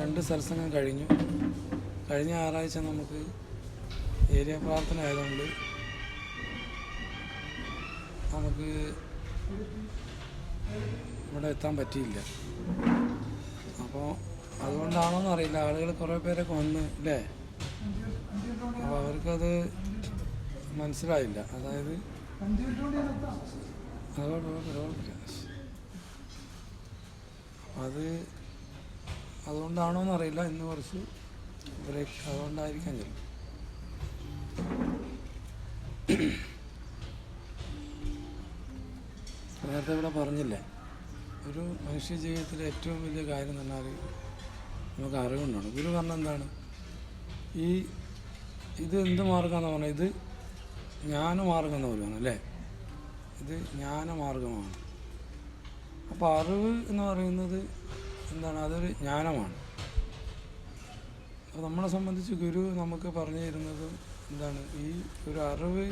2 സത്സംഗം കഴിഞ്ഞു. കഴിഞ്ഞ ഞായറാഴ്ച നമുക്ക് ഏരിയ പ്രാർത്ഥന ആയതുകൊണ്ട് നമുക്ക് ഇവിടെ എത്താൻ പറ്റിയില്ല. അപ്പോൾ അതുകൊണ്ടാണോന്ന് അറിയില്ല, ആളുകൾ കുറേ പേരൊക്കെ വന്ന് അല്ലേ, അപ്പോൾ അവർക്കത് മനസ്സിലായില്ല. അതായത് അതുകൊണ്ടാണോന്ന് അറിയില്ല, ഇന്ന് കുറച്ച് ബ്രേക്ക് അതുകൊണ്ടായിരിക്കാം ചിലപ്പോൾ. നേരത്തെ ഇവിടെ പറഞ്ഞില്ലേ, ഒരു മനുഷ്യ ജീവിതത്തിലെ ഏറ്റവും വലിയ കാര്യം എന്ന് പറഞ്ഞാൽ നമുക്ക് അറിവുണ്ടാണ്. ഗുരു പറഞ്ഞ എന്താണ്, ഇത് എന്ത് മാർഗമാണെന്ന് പറഞ്ഞാൽ ഇത് ജ്ഞാനമാർഗം എന്ന് പറയുകയാണ് അല്ലേ, ഇത് ജ്ഞാനമാർഗമാണ്. അപ്പോൾ അറിവ് എന്ന് പറയുന്നത് എന്താണ്, അതൊരു ജ്ഞാനമാണ്. അപ്പോൾ നമ്മളെ സംബന്ധിച്ച് ഗുരു നമുക്ക് പറഞ്ഞു തരുന്നത് എന്താണ്, ഈ ഒരു അറിവ്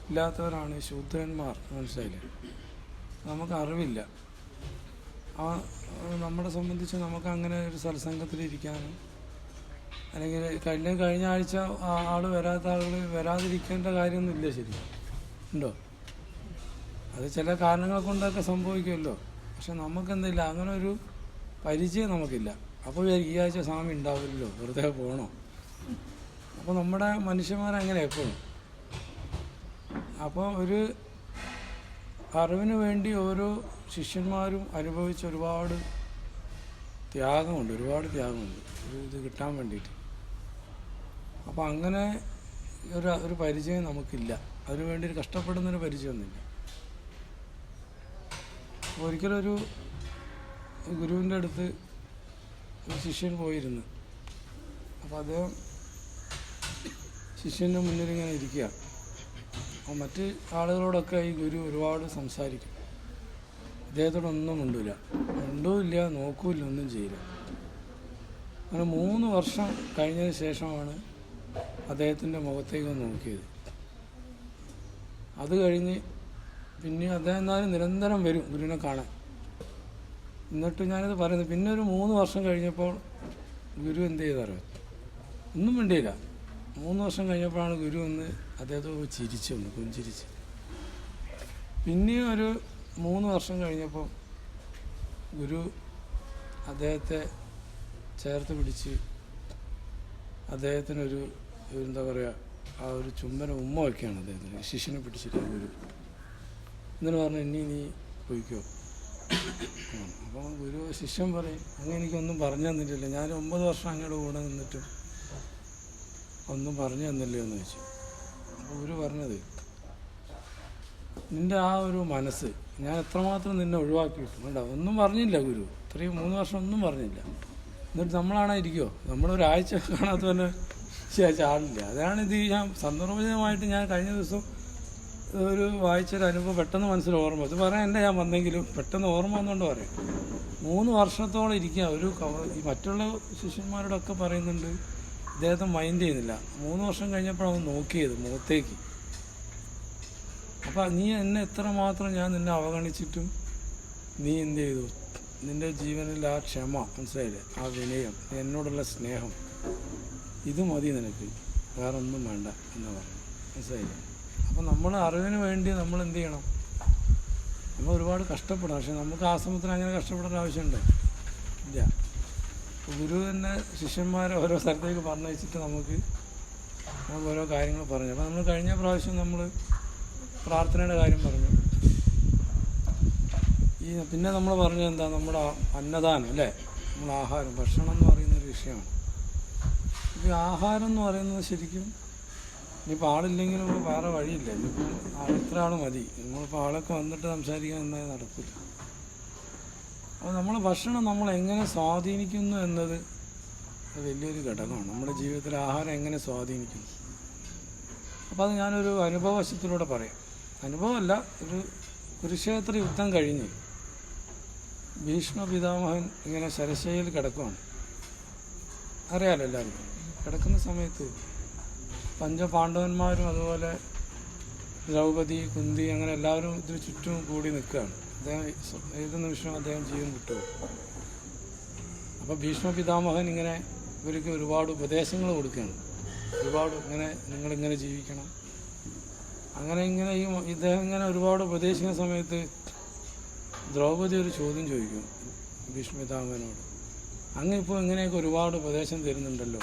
ഇല്ലാത്തവരാണ് ശൂദ്രന്മാർ. മനസ്സിലായില്ലേ, നമുക്ക് അറിവില്ല. നമ്മളെ സംബന്ധിച്ച് നമുക്ക് അങ്ങനെ ഒരു സത്സംഗത്തിലിരിക്കാനും അല്ലെങ്കിൽ കഴിഞ്ഞ ആഴ്ച ആൾ വരാത്ത ആളുകൾ വരാതിരിക്കേണ്ട കാര്യമൊന്നുമില്ല. ശരി ഉണ്ടോ? അത് ചില കാരണങ്ങൾ കൊണ്ടൊക്കെ സംഭവിക്കുമല്ലോ. പക്ഷെ നമുക്കെന്തില്ല, അങ്ങനെ ഒരു പരിചയം നമുക്കില്ല. അപ്പോൾ ഈ ആഴ്ച സ്വാമി ഉണ്ടാവില്ലല്ലോ, വെറുതെ പോകണോ? അപ്പോൾ നമ്മുടെ മനുഷ്യന്മാരങ്ങനെ എപ്പോഴും. അപ്പോൾ ഒരു അറിവിന് വേണ്ടി ഓരോ ശിഷ്യന്മാരും അനുഭവിച്ച ഒരുപാട് ത്യാഗമുണ്ട് ഇത് കിട്ടാൻ വേണ്ടിയിട്ട്. അപ്പോൾ അങ്ങനെ ഒരു പരിചയം നമുക്കില്ല, അതിനു വേണ്ടി ഒരു കഷ്ടപ്പെടുന്നൊരു പരിചയമൊന്നുമില്ല. ഒരിക്കലൊരു ഗുരുവിൻ്റെ അടുത്ത് ഒരു ശിഷ്യൻ പോയിരുന്നു. അപ്പോൾ അദ്ദേഹം ശിഷ്യൻ്റെ മുന്നിലിങ്ങനെ ഇരിക്കുക. അപ്പോൾ മറ്റ് ആളുകളോടൊക്കെ ഈ ഗുരു ഒരുപാട് സംസാരിക്കും. അദ്ദേഹത്തോടൊന്നും മിണ്ടൂല്ല, നോക്കൂല്ല, ഒന്നും ചെയ്യില്ല. അങ്ങനെ 3 വർഷം കഴിഞ്ഞതിന് ശേഷമാണ് അദ്ദേഹത്തിൻ്റെ മുഖത്തേക്ക് നോക്കിയത്. അത് കഴിഞ്ഞ് പിന്നെ അദ്ദേഹം എന്നാലും നിരന്തരം വരും ഗുരുവിനെ കാണാൻ. എന്നിട്ട് ഞാനിത് പറയുന്നത്, പിന്നെ ഒരു 3 വർഷം കഴിഞ്ഞപ്പോൾ ഗുരു എന്ത് ചെയ്തറിയാം, ഒന്നും മിണ്ടിയില്ല. 3 വർഷം കഴിഞ്ഞപ്പോഴാണ് ഗുരു ഒന്ന് അദ്ദേഹത്തോട് ചിരിച്ചു, പുഞ്ചിരിച്ച്. പിന്നെയും ഒരു 3 വർഷം കഴിഞ്ഞപ്പോൾ ഗുരു അദ്ദേഹത്തെ ചേർത്ത് പിടിച്ച് അദ്ദേഹത്തിനൊരു എന്താ പറയുക, ആ ഒരു ചുംബന ഉമ്മ വയ്ക്കുകയാണ് അദ്ദേഹത്തിന്. ശിഷ്യനെ പിടിച്ചിട്ട് ഗുരു എന്നിട്ട് പറഞ്ഞു, ഇനി നീ പോയിക്കോ. അപ്പോൾ ഗുരു ശിഷ്യൻ പറയും, അങ്ങനെ എനിക്കൊന്നും പറഞ്ഞു തന്നിട്ടില്ല, ഞാൻ 9 വർഷം അങ്ങയുടെ കൂടെ നിന്നിട്ടും ഒന്നും പറഞ്ഞു തന്നില്ലയോ എന്ന് ചോദിച്ചു. അപ്പോൾ ഗുരു പറഞ്ഞത്, നിൻ്റെ ആ ഒരു മനസ്സ് ഞാൻ എത്രമാത്രം നിന്നെ ഒഴിവാക്കിയിട്ടും കേട്ടോ. ഒന്നും പറഞ്ഞില്ല ഗുരു, ഇത്രയും 3 വർഷം ഒന്നും പറഞ്ഞില്ല. എന്നിട്ട് നമ്മളാണോ ഇരിക്കുമോ, നമ്മളൊരാഴ്ച കാണാത്ത തന്നെ ആളില്ല. അതാണ് ഇത്. ഞാൻ സന്ദർഭോചിതമായിട്ട് ഞാൻ കഴിഞ്ഞ ദിവസം ഒരു വായിച്ചൊരു അനുഭവം പെട്ടെന്ന് മനസ്സിൽ ഓർമ്മ, ഇത് പറയാൻ എൻ്റെ ഞാൻ വന്നെങ്കിലും പെട്ടെന്ന് ഓർമ്മ വന്നുകൊണ്ട് പറയാം. 3 വർഷത്തോളം ഇരിക്കുക. ഈ മറ്റുള്ള ശിഷ്യന്മാരോടൊക്കെ പറയുന്നുണ്ട്, ഇദ്ദേഹത്തെ മൈൻഡ് ചെയ്യുന്നില്ല. 3 വർഷം കഴിഞ്ഞപ്പോഴാണ് നോക്കിയത് മുഖത്തേക്ക്. അപ്പം നീ എന്നെ എത്രമാത്രം ഞാൻ നിന്നെ അവഗണിച്ചിട്ടും നീ എന്ത് ചെയ്തു, നിൻ്റെ ജീവനിൽ ആ ക്ഷമ, മനസ്സിലായില്ലേ, ആ വിനയം, എന്നോടുള്ള സ്നേഹം, ഇത് മതി നിനക്ക്, വേറെ ഒന്നും വേണ്ട എന്ന് പറഞ്ഞു. മനസ്സിലായില്ലേ? അപ്പം നമ്മൾ അറിവിന് വേണ്ടി നമ്മൾ എന്ത് ചെയ്യണം, നമ്മൾ ഒരുപാട് കഷ്ടപ്പെടാം. പക്ഷെ നമുക്ക് ആശ്രമത്തിന് അങ്ങനെ കഷ്ടപ്പെടേണ്ട ആവശ്യമുണ്ടോ? ഇല്ല. ഗുരു തന്നെ ശിഷ്യന്മാരെ ഓരോ സ്ഥലത്തേക്ക് പറഞ്ഞയച്ചിട്ട് നമുക്ക് ഓരോ കാര്യങ്ങൾ പറഞ്ഞു. അപ്പോൾ നമ്മൾ കഴിഞ്ഞ പ്രാവശ്യം നമ്മൾ പ്രാർത്ഥനയുടെ കാര്യം പറഞ്ഞു. പിന്നെ നമ്മൾ പറഞ്ഞത് എന്താ, നമ്മുടെ അന്നദാനം അല്ലേ, നമ്മൾ ആഹാരം, ഭക്ഷണം എന്ന് പറയുന്നൊരു വിഷയമാണ്. ഇപ്പോൾ ആഹാരം എന്ന് പറയുന്നത് ശരിക്കും ഇനിയിപ്പോൾ ആളില്ലെങ്കിലും വേറെ വഴിയില്ല. ഇനിയിപ്പോൾ ഇത്ര ആൾ മതി. നമ്മളിപ്പോൾ ആളൊക്കെ വന്നിട്ട് സംസാരിക്കാൻ എന്നാലും നടക്കില്ല. അപ്പോൾ നമ്മളെ ഭക്ഷണം നമ്മൾ എങ്ങനെ സ്വാധീനിക്കുന്നു എന്നത് വലിയൊരു ഘടകമാണ്. നമ്മുടെ ജീവിതത്തിൽ ആഹാരം എങ്ങനെ സ്വാധീനിക്കുന്നു. അപ്പോൾ അത് ഞാനൊരു അനുഭവവശത്തിലൂടെ പറയാം. അനുഭവമല്ല, ഒരു കുരുക്ഷേത്ര യുദ്ധം കഴിഞ്ഞ് ഭീഷ്മ പിതാമഹൻ ഇങ്ങനെ ശരശയിൽ കിടക്കുകയാണ്. അറിയാമല്ലോ എല്ലാവർക്കും. കിടക്കുന്ന സമയത്ത് പഞ്ചപാണ്ഡവന്മാരും അതുപോലെ ദ്രൗപദി, കുന്തി, അങ്ങനെ എല്ലാവരും ഇതിന് ചുറ്റും കൂടി നിൽക്കുകയാണ്. അദ്ദേഹം ഏത് നിമിഷവും അദ്ദേഹം ജീവൻ വിട്ടുപോകും. അപ്പോൾ ഭീഷ്മ പിതാമഹൻ ഇങ്ങനെ ഇവർക്ക് ഒരുപാട് ഉപദേശങ്ങൾ കൊടുക്കുകയാണ്. ഒരുപാട് നിങ്ങളിങ്ങനെ ജീവിക്കണം, അങ്ങനെ ഇങ്ങനെ ഇദ്ദേഹം ഇങ്ങനെ ഒരുപാട് ഉപദേശിക്കുന്ന സമയത്ത് ദ്രൗപദി ഒരു ചോദ്യം ചോദിക്കും ഭീഷ്മ പിതാമഹനോട്. ഇപ്പോൾ ഇങ്ങനെയൊക്കെ ഒരുപാട് ഉപദേശം തരുന്നുണ്ടല്ലോ,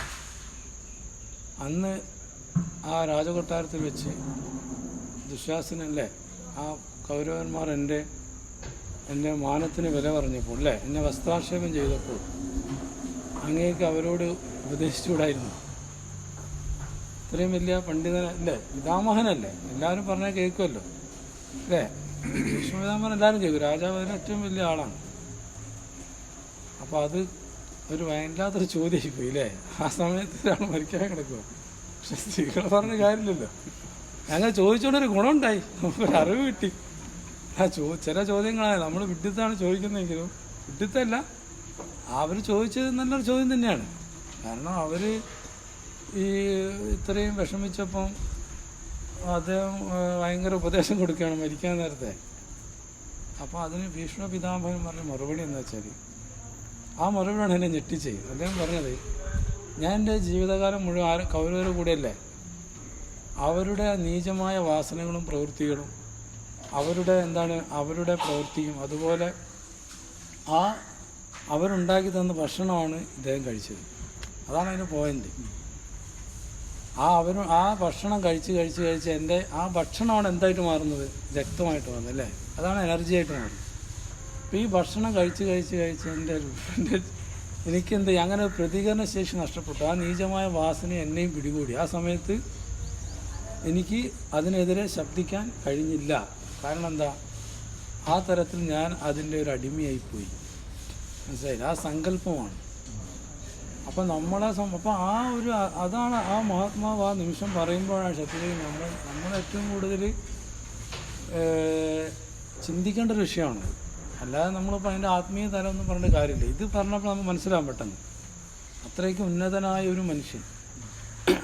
അന്ന് ആ രാജകൊട്ടാരത്തിൽ വെച്ച് ദുശ്ശാസനല്ലേ ആ കൗരവന്മാർ എൻ്റെ മാനത്തിന് വില പറഞ്ഞപ്പോൾ അല്ലേ, എന്നെ വസ്ത്രാക്ഷേപം ചെയ്തപ്പോൾ അങ്ങേക്ക് അവരോട് ഉപദേശിച്ചുകൂടായിരുന്നു? ഇത്രയും വലിയ പണ്ഡിതനല്ലേ, പിതാമഹനല്ലേ, എല്ലാവരും പറഞ്ഞാൽ കേൾക്കുമല്ലോ അല്ലേ. ഭീഷ്മപിതാമഹൻ എല്ലാവരും കേൾക്കും, രാജാവ് അതിന് ഏറ്റവും വലിയ ആളാണ്. അപ്പോൾ അത് ഒരു വല്ലാത്തൊരു ചോദ്യമായി പോയി അല്ലേ. ആ സമയത്ത് ഒരാൾ മരിക്കാൻ കിടക്കുക. പക്ഷെ സ്ത്രീകൾ പറഞ്ഞ കാര്യമില്ലല്ലോ. ഞങ്ങൾ ചോദിച്ചുകൊണ്ടൊരു ഗുണമുണ്ടായി, നമുക്കൊരു അറിവ് കിട്ടി. ചില ചോദ്യങ്ങളാണ് നമ്മൾ വിഡ്ഢിത്താണ് ചോദിക്കുന്നതെങ്കിലും വിഡ്ഢിത്തല്ല, അവർ ചോദിച്ചത് നല്ലൊരു ചോദ്യം തന്നെയാണ്. കാരണം അവർ ഇത്രയും വിഷമിച്ചപ്പം അദ്ദേഹം ഭയങ്കര ഉപദേശം കൊടുക്കുകയാണ് മരിക്കാൻ നേരത്തെ. അപ്പോൾ അതിന് ഭീഷ്മ പിതാമഹൻ പറഞ്ഞ മറുപടി എന്ന് വെച്ചാൽ, ആ മറുപടിയാണ് എന്നെ ഞെട്ടിച്ചത്. അദ്ദേഹം പറഞ്ഞത്, ഞാൻ എൻ്റെ ജീവിതകാലം മുഴുവൻ കൗരവരുടെ കൂടെയല്ലേ, അവരുടെ നീചമായ വാസനകളും പ്രവൃത്തികളും അവരുടെ പ്രവൃത്തിയും അതുപോലെ അവരുണ്ടാക്കി തന്ന ഭക്ഷണമാണ് ഇദ്ദേഹം കഴിച്ചത്. അതാണ് അതിന് പോയിന്റ്. ആ ഭക്ഷണം കഴിച്ച് എൻ്റെ ആ ഭക്ഷണമാണ് എന്തായിട്ട് മാറുന്നത്, രക്തമായിട്ട് മാറുന്നത് അല്ലേ, അതാണ് എനർജി ആയിട്ട് മാറുന്നത്. അപ്പോൾ ഈ ഭക്ഷണം കഴിച്ച് എനിക്കെന്ത് അങ്ങനെ പ്രതികരണ ശേഷി നഷ്ടപ്പെട്ടു. ആ നീചമായ വാസന എന്നെയും പിടികൂടി. ആ സമയത്ത് എനിക്ക് അതിനെതിരെ ശബ്ദിക്കാൻ കഴിഞ്ഞില്ല. കാരണം എന്താ, ആ തരത്തിൽ ഞാൻ അതിൻ്റെ ഒരു അടിമയായിപ്പോയി. മനസ്സിലായില്ല, ആ സങ്കല്പമാണ്. അപ്പം അപ്പോൾ അതാണ് ആ മഹാത്മാവ് ആ നിമിഷം പറയുമ്പോഴാണ് സത്യത്തിൽ നമ്മൾ ഏറ്റവും കൂടുതൽ ചിന്തിക്കേണ്ട ഒരു വിഷയമാണ്. അല്ലാതെ നമ്മളിപ്പോൾ അതിൻ്റെ ആത്മീയ തലം ഒന്നും പറഞ്ഞിട്ട് കാര്യമില്ല. ഇത് പറഞ്ഞപ്പോൾ നമുക്ക് മനസ്സിലാകാൻ പെട്ടെന്ന് അത്രയ്ക്ക് ഉന്നതനായ ഒരു മനുഷ്യൻ,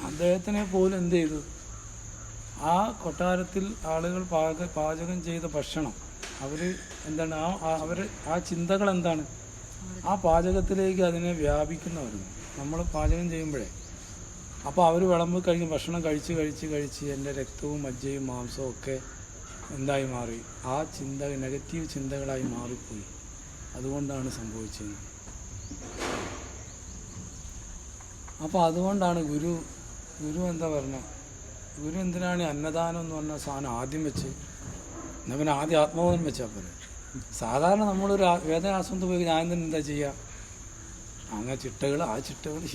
അദ്ദേഹത്തിനെ പോലും എന്ത് ചെയ്തു, ആ കൊട്ടാരത്തിൽ ആളുകൾ പാചകം ചെയ്ത ഭക്ഷണം ആ ചിന്തകൾ എന്താണ്, ആ പാചകത്തിലേക്ക് അതിനെ വ്യാപിക്കുന്നവരുന്നു നമ്മൾ പാചകം ചെയ്യുമ്പോഴേ. അപ്പോൾ അവർ വിളമ്പ് കഴിഞ്ഞ് ഭക്ഷണം കഴിച്ച് എൻ്റെ രക്തവും മജ്ജയും മാംസവും ഒക്കെ എന്തായി മാറി, ആ നെഗറ്റീവ് ചിന്തകളായി മാറിപ്പോയി. അതുകൊണ്ടാണ് സംഭവിച്ചത്. അപ്പോൾ അതുകൊണ്ടാണ് ഗുരു എന്താ പറഞ്ഞ, ഗുരു എന്തിനാണ് അന്നദാനം എന്ന് പറഞ്ഞ സാധനം ആദ്യം വെച്ച്, എന്നാൽ പിന്നെ ആദ്യം ആത്മബോധം വെച്ചാൽ പോലെ. സാധാരണ നമ്മളൊരു വേദനാശ്രമത്തിൽ പോയി ഞാൻ തന്നെ എന്താ ചെയ്യുക, അങ്ങനെ ചിട്ടകൾ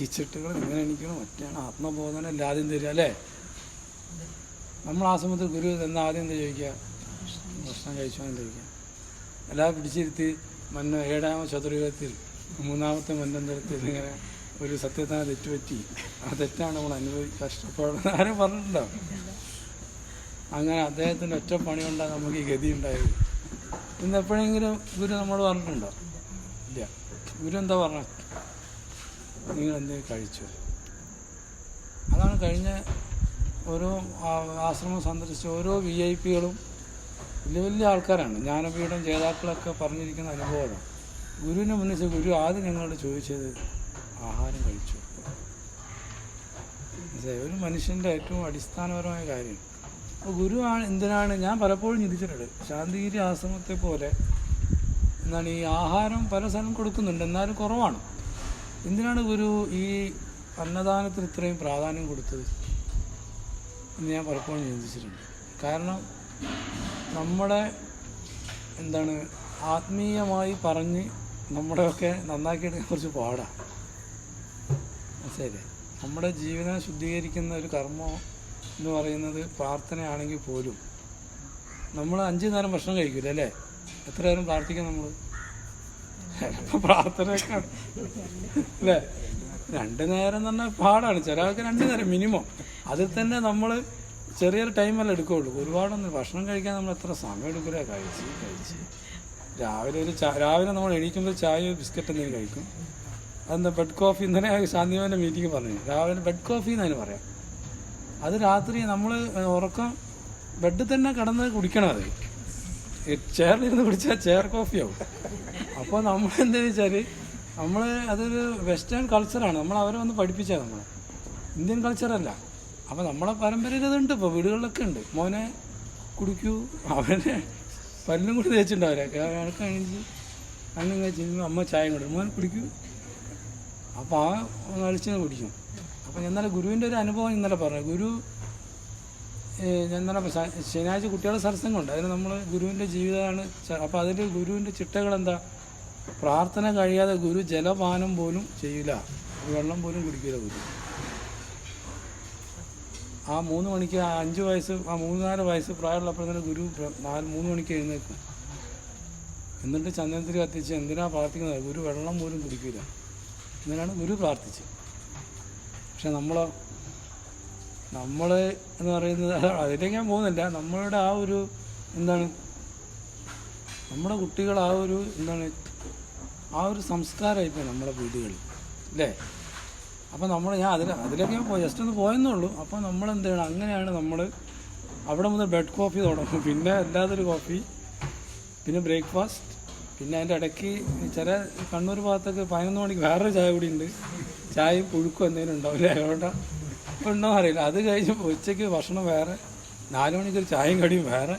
ഈ ചിട്ടകൾ ഇങ്ങനെ എണീക്കണം, മറ്റാണ് ആത്മബോധനം അല്ല ആദ്യം തരിക അല്ലേ. നമ്മൾ ആ സമയത്ത് ഗുരു എന്നാ ആദ്യം എന്താ ചോദിക്കുക, ഭക്ഷണം കഴിച്ചോ എന്ന് ചോദിക്കുക. എല്ലാം പിടിച്ചിരുത്തി 7ാമ ചതുർയുഗത്തിൽ 3ാമത്തെ മന്വന്തരത്തിൽ ഇങ്ങനെ ഒരു സത്യത്താനെ തെറ്റുപറ്റി, ആ തെറ്റാണ് നമ്മൾ കഷ്ടപ്പെടുന്നത് ആരും പറഞ്ഞിട്ടുണ്ടോ? അങ്ങനെ അദ്ദേഹത്തിൻ്റെ ഒറ്റ പണി കൊണ്ടാണ് നമുക്ക് ഈ ഗതി ഉണ്ടായത്. ഇന്ന് എപ്പോഴെങ്കിലും ഗുരു നമ്മൾ പറഞ്ഞിട്ടുണ്ടോ? ഇല്ല. ഗുരു എന്താ പറഞ്ഞ, നിങ്ങൾ എന്തെങ്കിലും കഴിച്ചു. അതാണ് കഴിഞ്ഞ ഓരോ ആശ്രമം സന്ദർശിച്ച ഓരോ VIP-കളും വലിയ ആൾക്കാരാണ്, ജ്ഞാനപീഠം ജേതാക്കളൊക്കെ പറഞ്ഞിരിക്കുന്ന അനുഭവമാണ്. ഗുരുവിനെ മുന്നിച്ച് ഗുരു ആദ്യം ഞങ്ങളോട് ചോദിച്ചത് ആഹാരം കഴിച്ചു. ഒരു മനുഷ്യൻ്റെ ഏറ്റവും അടിസ്ഥാനപരമായ കാര്യം. അപ്പോൾ ഗുരു എന്തിനാണ്, ഞാൻ പലപ്പോഴും ചിന്തിച്ചിട്ടുണ്ട്, ശാന്തിഗിരി ആശ്രമത്തെ പോലെ ഈ ആഹാരം പല സ്ഥലം കൊടുക്കുന്നുണ്ട്, എന്നാലും കുറവാണ്. എന്തിനാണ് ഗുരു ഈ അന്നദാനത്തിന് ഇത്രയും പ്രാധാന്യം കൊടുത്തത് എന്ന് ഞാൻ പലപ്പോഴും ചിന്തിച്ചിട്ടുണ്ട്. കാരണം നമ്മളെ ആത്മീയമായി പറഞ്ഞ് നമ്മുടെയൊക്കെ നന്നാക്കിയെടുക്കാൻ കുറച്ച് പാടാണ്. മനസ്സിലായില്ലേ? നമ്മുടെ ജീവിതം ശുദ്ധീകരിക്കുന്ന ഒരു കർമ്മം എന്ന് പറയുന്നത് പ്രാർത്ഥനയാണെങ്കിൽ പോലും നമ്മൾ 5 നേരം ഭക്ഷണം കഴിക്കില്ല അല്ലേ? എത്ര നേരം പ്രാർത്ഥിക്കാം നമ്മൾ? ചിലപ്പോൾ പ്രാർത്ഥനയൊക്കെ അല്ലേ 2 നേരം എന്ന് പറഞ്ഞാൽ പാടാണ്. ചില ആൾക്ക് 2 നേരം മിനിമം. അതിൽ തന്നെ നമ്മൾ ചെറിയൊരു ടൈമല്ലേ എടുക്കുകയുള്ളൂ. ഒരുപാടൊന്നും ഭക്ഷണം കഴിക്കാൻ നമ്മൾ എത്ര സമയം എടുക്കില്ല. കഴിച്ച് രാവിലെ നമ്മൾ എണീക്കുമ്പോൾ ചായ ബിസ്ക്കറ്റ് എന്തെങ്കിലും കഴിക്കും. അതെന്താ ബെഡ് കോഫി, ഇന്നലെ ശാന്തിമാൻ്റെ മീറ്റിംഗ് പറഞ്ഞു, രാവിലെ ബെഡ് കോഫി എന്നതിന് പറയാം. അത് രാത്രി നമ്മൾ ഉറക്കം ബെഡിൽ തന്നെ കിടന്ന് കുടിക്കണം. അത് ചെയറിലിരുന്ന് കുടിച്ചാൽ ചെയർ കോഫിയാവും. അപ്പോൾ നമ്മൾ എന്താണെന്ന് വെച്ചാൽ നമ്മൾ അതൊരു വെസ്റ്റേൺ കൾച്ചറാണ്. നമ്മൾ അവരെ വന്ന് പഠിപ്പിച്ചത്, നമ്മൾ ഇന്ത്യൻ കൾച്ചറല്ല. അപ്പോൾ നമ്മളെ പരമ്പരയിൽ ഇതുണ്ട്, ഇപ്പോൾ വീടുകളിലൊക്കെ ഉണ്ട്. മോനെ കുടിക്കൂ, അവനെ പല്ലും കൂടി തേച്ചിട്ടുണ്ടാവില്ല, കഴിച്ച് കണ്ണും കഴിച്ച് അമ്മ ചായ കൊടുക്കും, മോനെ കുടിക്കൂ. അപ്പോൾ ആ കളിച്ച് കുടിക്കും. അപ്പോൾ ഇന്നലെ ഗുരുവിൻ്റെ ഒരു അനുഭവം ഇന്നലെ പറഞ്ഞു. ഗുരു ഇന്നലെ ശനിയാഴ്ച കുട്ടികളുടെ സത്സംഗമുണ്ട്, അതിന് നമ്മൾ ഗുരുവിൻ്റെ ജീവിതമാണ്. അപ്പോൾ അതിൽ ഗുരുവിൻ്റെ ചിട്ടകളെന്താ? പ്രാർത്ഥന കഴിയാതെ ഗുരു ജലപാനം പോലും ചെയ്യില്ല, വെള്ളം പോലും കുടിക്കില്ല ഗുരു. ആ 3 മണിക്ക്, ആ 5 വയസ്സ്, ആ 3-4 വയസ്സ് പ്രായമുള്ളപ്പോൾ തന്നെ ഗുരു 3 മണിക്ക് എഴുന്നേൽക്കും. എന്നിട്ട് ചന്ദനത്തിൽ കത്തിച്ച് എന്തിനാ പ്രാർത്ഥിക്കുന്നത്? ഗുരു വെള്ളം പോലും കുടിക്കില്ല. ഇങ്ങനെയാണ് ഗുരു പ്രാർത്ഥിച്ച്. പക്ഷെ നമ്മൾ എന്ന് പറയുന്നത്, അതിലേക്ക് ഞാൻ പോകുന്നില്ല. നമ്മളുടെ ആ ഒരു എന്താണ്, നമ്മുടെ കുട്ടികൾ ആ ഒരു എന്താണ്, ആ ഒരു സംസ്കാരമായിപ്പോൾ നമ്മുടെ വീടുകളിൽ അല്ലേ. അപ്പോൾ ഞാൻ അതിലേക്ക് ഞാൻ ജസ്റ്റ് ഒന്ന് പോയെന്നുള്ളൂ. അപ്പോൾ നമ്മളെന്ത് ചെയ്യണം? അങ്ങനെയാണ് നമ്മൾ അവിടെ മുതൽ ബെഡ് കോഫി തുടങ്ങും, പിന്നെ അല്ലാതൊരു കോഫി, പിന്നെ ബ്രേക്ക്ഫാസ്റ്റ്, പിന്നെ അതിൻ്റെ ഇടയ്ക്ക് ചില കണ്ണൂർ ഭാഗത്തൊക്കെ 11 മണിക്ക് വേറൊരു ചായ കൂടി ഉണ്ട്. ചായയും പുഴുക്കും എന്തെങ്കിലും ഉണ്ടാവില്ലേ, അതുകൊണ്ടാണ് ഇപ്പോൾ ഉണ്ടോ അറിയില്ല. അത് കഴിഞ്ഞ് ഉച്ചയ്ക്ക് ഭക്ഷണം വേറെ, 4 മണിക്കൊരു ചായയും കടിയും വേറെ,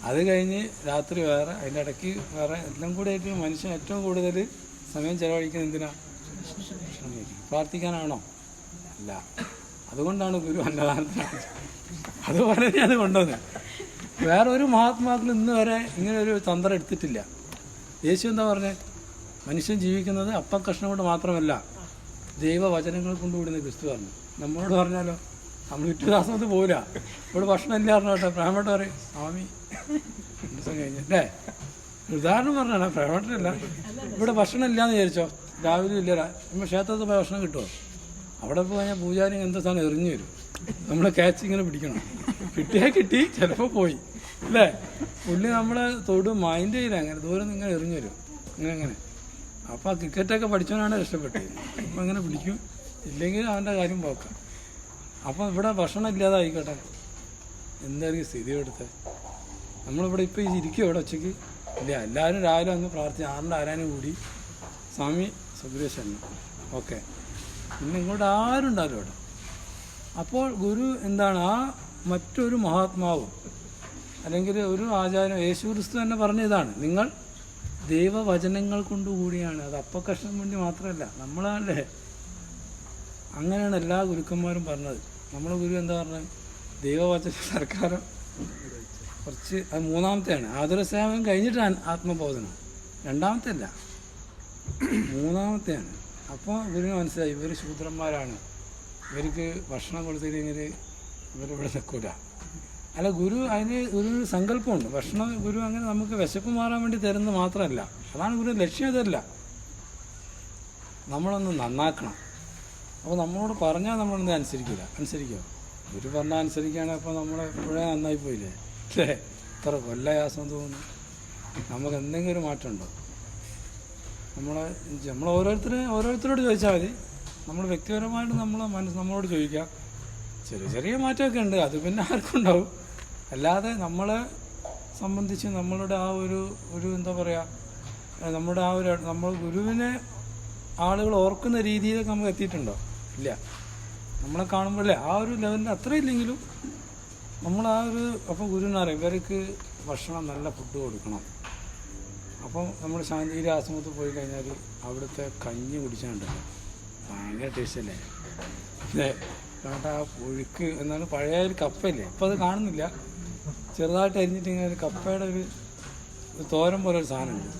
അത് കഴിഞ്ഞ് രാത്രി വേറെ, അതിൻ്റെ ഇടയ്ക്ക് വേറെ. എല്ലാം കൂടെ ആയിട്ട് മനുഷ്യൻ ഏറ്റവും കൂടുതൽ സമയം ചിലവഴിക്കുന്നത് എന്തിനാണ്? പ്രാർത്ഥിക്കാനാണോ? അല്ല. അതുകൊണ്ടാണ് ഗുരു അന്നദാനത്തിനാണ്. അതുപോലെ ഞാൻ കൊണ്ടുവന്നത്. വേറെ ഒരു മഹാത്മാക്കൾ ഇന്ന് വരെ ഇങ്ങനെ ഒരു തന്ത്രം എടുത്തിട്ടില്ല. യേശു എന്താ പറഞ്ഞത്? മനുഷ്യൻ ജീവിക്കുന്നത് അപ്പക്കഷ്ണം കൊണ്ട് മാത്രമല്ല, ദൈവവചനങ്ങൾ കൊണ്ടുകൂടുന്ന ക്രിസ്തു പറഞ്ഞു. നമ്മളോട് പറഞ്ഞാലോ, നമ്മൾ വിറ്റുദാസനത്ത് പോവില്ല. ഇവിടെ ഭക്ഷണം ഇല്ല പറഞ്ഞോട്ടെ, പ്രേമട്ട് പറയും സ്വാമി ദിവസം കഴിഞ്ഞല്ലേ. ഉദാഹരണം പറഞ്ഞാണ്, പ്രേമട്ടനല്ല. ഇവിടെ ഭക്ഷണം ഇല്ലയെന്ന് വിചാരിച്ചോ, രാവിലെ ഇല്ല, നമ്മൾ ക്ഷേത്രത്തിൽ പോയി ഭക്ഷണം കിട്ടുമോ? അവിടെ പോയി കഴിഞ്ഞാൽ പൂജാരി എന്താ സാധനം എറിഞ്ഞു വരും. നമ്മളെ ക്യാച്ച് ഇങ്ങനെ പിടിക്കണം. കിട്ടിയാൽ കിട്ടി, ചിലപ്പോൾ പോയി അല്ലേ. പുള്ളി നമ്മളെ തൊടും, മൈൻഡ് ചെയ്യില്ല, അങ്ങനെ ദൂരം ഇങ്ങനെ എറിഞ്ഞു വരും, ഇങ്ങനെ. അപ്പോൾ ആ ക്രിക്കറ്റൊക്കെ പഠിച്ചവനാണ് രക്ഷപ്പെട്ടത്. അപ്പോൾ അങ്ങനെ പിടിക്കും, ഇല്ലെങ്കിൽ അവൻ്റെ കാര്യം പോക്കാം. അപ്പോൾ ഇവിടെ ഭക്ഷണം ഇല്ലാതെ ആയിക്കോട്ടെ, എന്തായിരിക്കും സ്ഥിതി എടുത്തത്? നമ്മളിവിടെ ഇപ്പോൾ ഇരിക്കും ഇവിടെ ഉച്ചയ്ക്ക് ഇല്ല. എല്ലാവരും രാവിലെ വന്ന് പ്രാർത്ഥിച്ച് 6-ന്റെ ആരാനും കൂടി സ്വാമി സുബ്രഹ്മണ്യൻ ഓക്കെ, പിന്നെ ഇങ്ങോട്ട് ആരും ഉണ്ടാവില്ല ഇവിടെ. അപ്പോൾ ഗുരു എന്താണ്, ആ മറ്റൊരു മഹാത്മാവും അല്ലെങ്കിൽ ഒരു ആചാരം, യേശു ക്രിസ്തു തന്നെ പറഞ്ഞ ഇതാണ്, നിങ്ങൾ ദൈവവചനങ്ങൾ കൊണ്ടുകൂടിയാണ്. അത് അപ്പക്കഷ്ണം വേണ്ടി മാത്രമല്ല, നമ്മളല്ലേ. അങ്ങനെയാണ് എല്ലാ ഗുരുക്കന്മാരും പറഞ്ഞത്. നമ്മളെ ഗുരു എന്താ പറഞ്ഞത്? ദൈവവചന സർക്കാരം കുറച്ച്, അത് 3-മത്തെയാണ്. ആതുരസേവനം കഴിഞ്ഞിട്ട് ആത്മബോധനം, 2-മത്തെ അല്ല, 3-മത്തെയാണ്. അപ്പോൾ ഗുരുവിന് മനസ്സിലായി ഇവർ ശൂദ്രന്മാരാണ്, ഇവർക്ക് ഭക്ഷണം കൊടുത്തില്ലെങ്കിൽ ഇവരിവിടെ നിൽക്കില്ല. അല്ല, ഗുരു അതിന് ഒരു സങ്കല്പമുണ്ട്. ഭക്ഷണം ഗുരു അങ്ങനെ നമുക്ക് വിശപ്പ് മാറാൻ വേണ്ടി തരുന്നത് മാത്രമല്ല, അതാണ് ഗുരു ലക്ഷ്യം. ഇതല്ല, നമ്മളൊന്ന് നന്നാക്കണം. അപ്പോൾ നമ്മളോട് പറഞ്ഞാൽ നമ്മളൊന്നും അനുസരിക്കുമോ? ഗുരു പറഞ്ഞാൽ അനുസരിക്കുകയാണെങ്കിൽ അപ്പോൾ നമ്മളെപ്പോഴേ നന്നായി പോയില്ലേ അല്ലേ? ഇത്ര കൊല്ലയാസം തോന്നുന്നു. നമുക്ക് എന്തെങ്കിലും ഒരു മാറ്റമുണ്ടോ? നമ്മൾ ഓരോരുത്തരോട് ചോദിച്ചാൽ മതി. നമ്മൾ വ്യക്തിപരമായിട്ട് നമ്മളോട് ചോദിക്കാം. ചെറിയ മാറ്റമൊക്കെ ഉണ്ട്, അത് പിന്നെ ആർക്കും ഉണ്ടാവും. അല്ലാതെ നമ്മളെ സംബന്ധിച്ച് നമ്മളുടെ ആ ഒരു എന്താ പറയുക, നമ്മുടെ ആ ഒരു നമ്മൾ ഗുരുവിനെ ആളുകൾ ഓർക്കുന്ന രീതിയിലൊക്കെ നമുക്ക് എത്തിയിട്ടുണ്ടോ? ഇല്ല. നമ്മളെ കാണുമ്പോഴല്ലേ ആ ഒരു ലെവലിൽ അത്ര ഇല്ലെങ്കിലും നമ്മൾ ആ ഒരു, അപ്പോൾ ഗുരുവിനറിയാം ഇവർക്ക് ഭക്ഷണം നല്ല ഫുഡ് കൊടുക്കണം. അപ്പം നമ്മൾ ശാന്തിഗിരി ആശ്രമത്തിൽ പോയി കഴിഞ്ഞാൽ അവിടുത്തെ കഞ്ഞി കുടിച്ചാണ്ടല്ലോ ഭയങ്കര ടേസ്റ്റ് അല്ലേ അല്ലേ? കാരണം ആ ഒഴുക്ക് എന്നാലും പഴയ ഒരു കപ്പയില്ലേ, ഇപ്പോൾ അത് കാണുന്നില്ല, ചെറുതായിട്ട് അരിഞ്ഞിട്ട് ഇങ്ങനെ ഒരു കപ്പയുടെ ഒരു തോരൻ പോലെ ഒരു സാധനമുണ്ട്.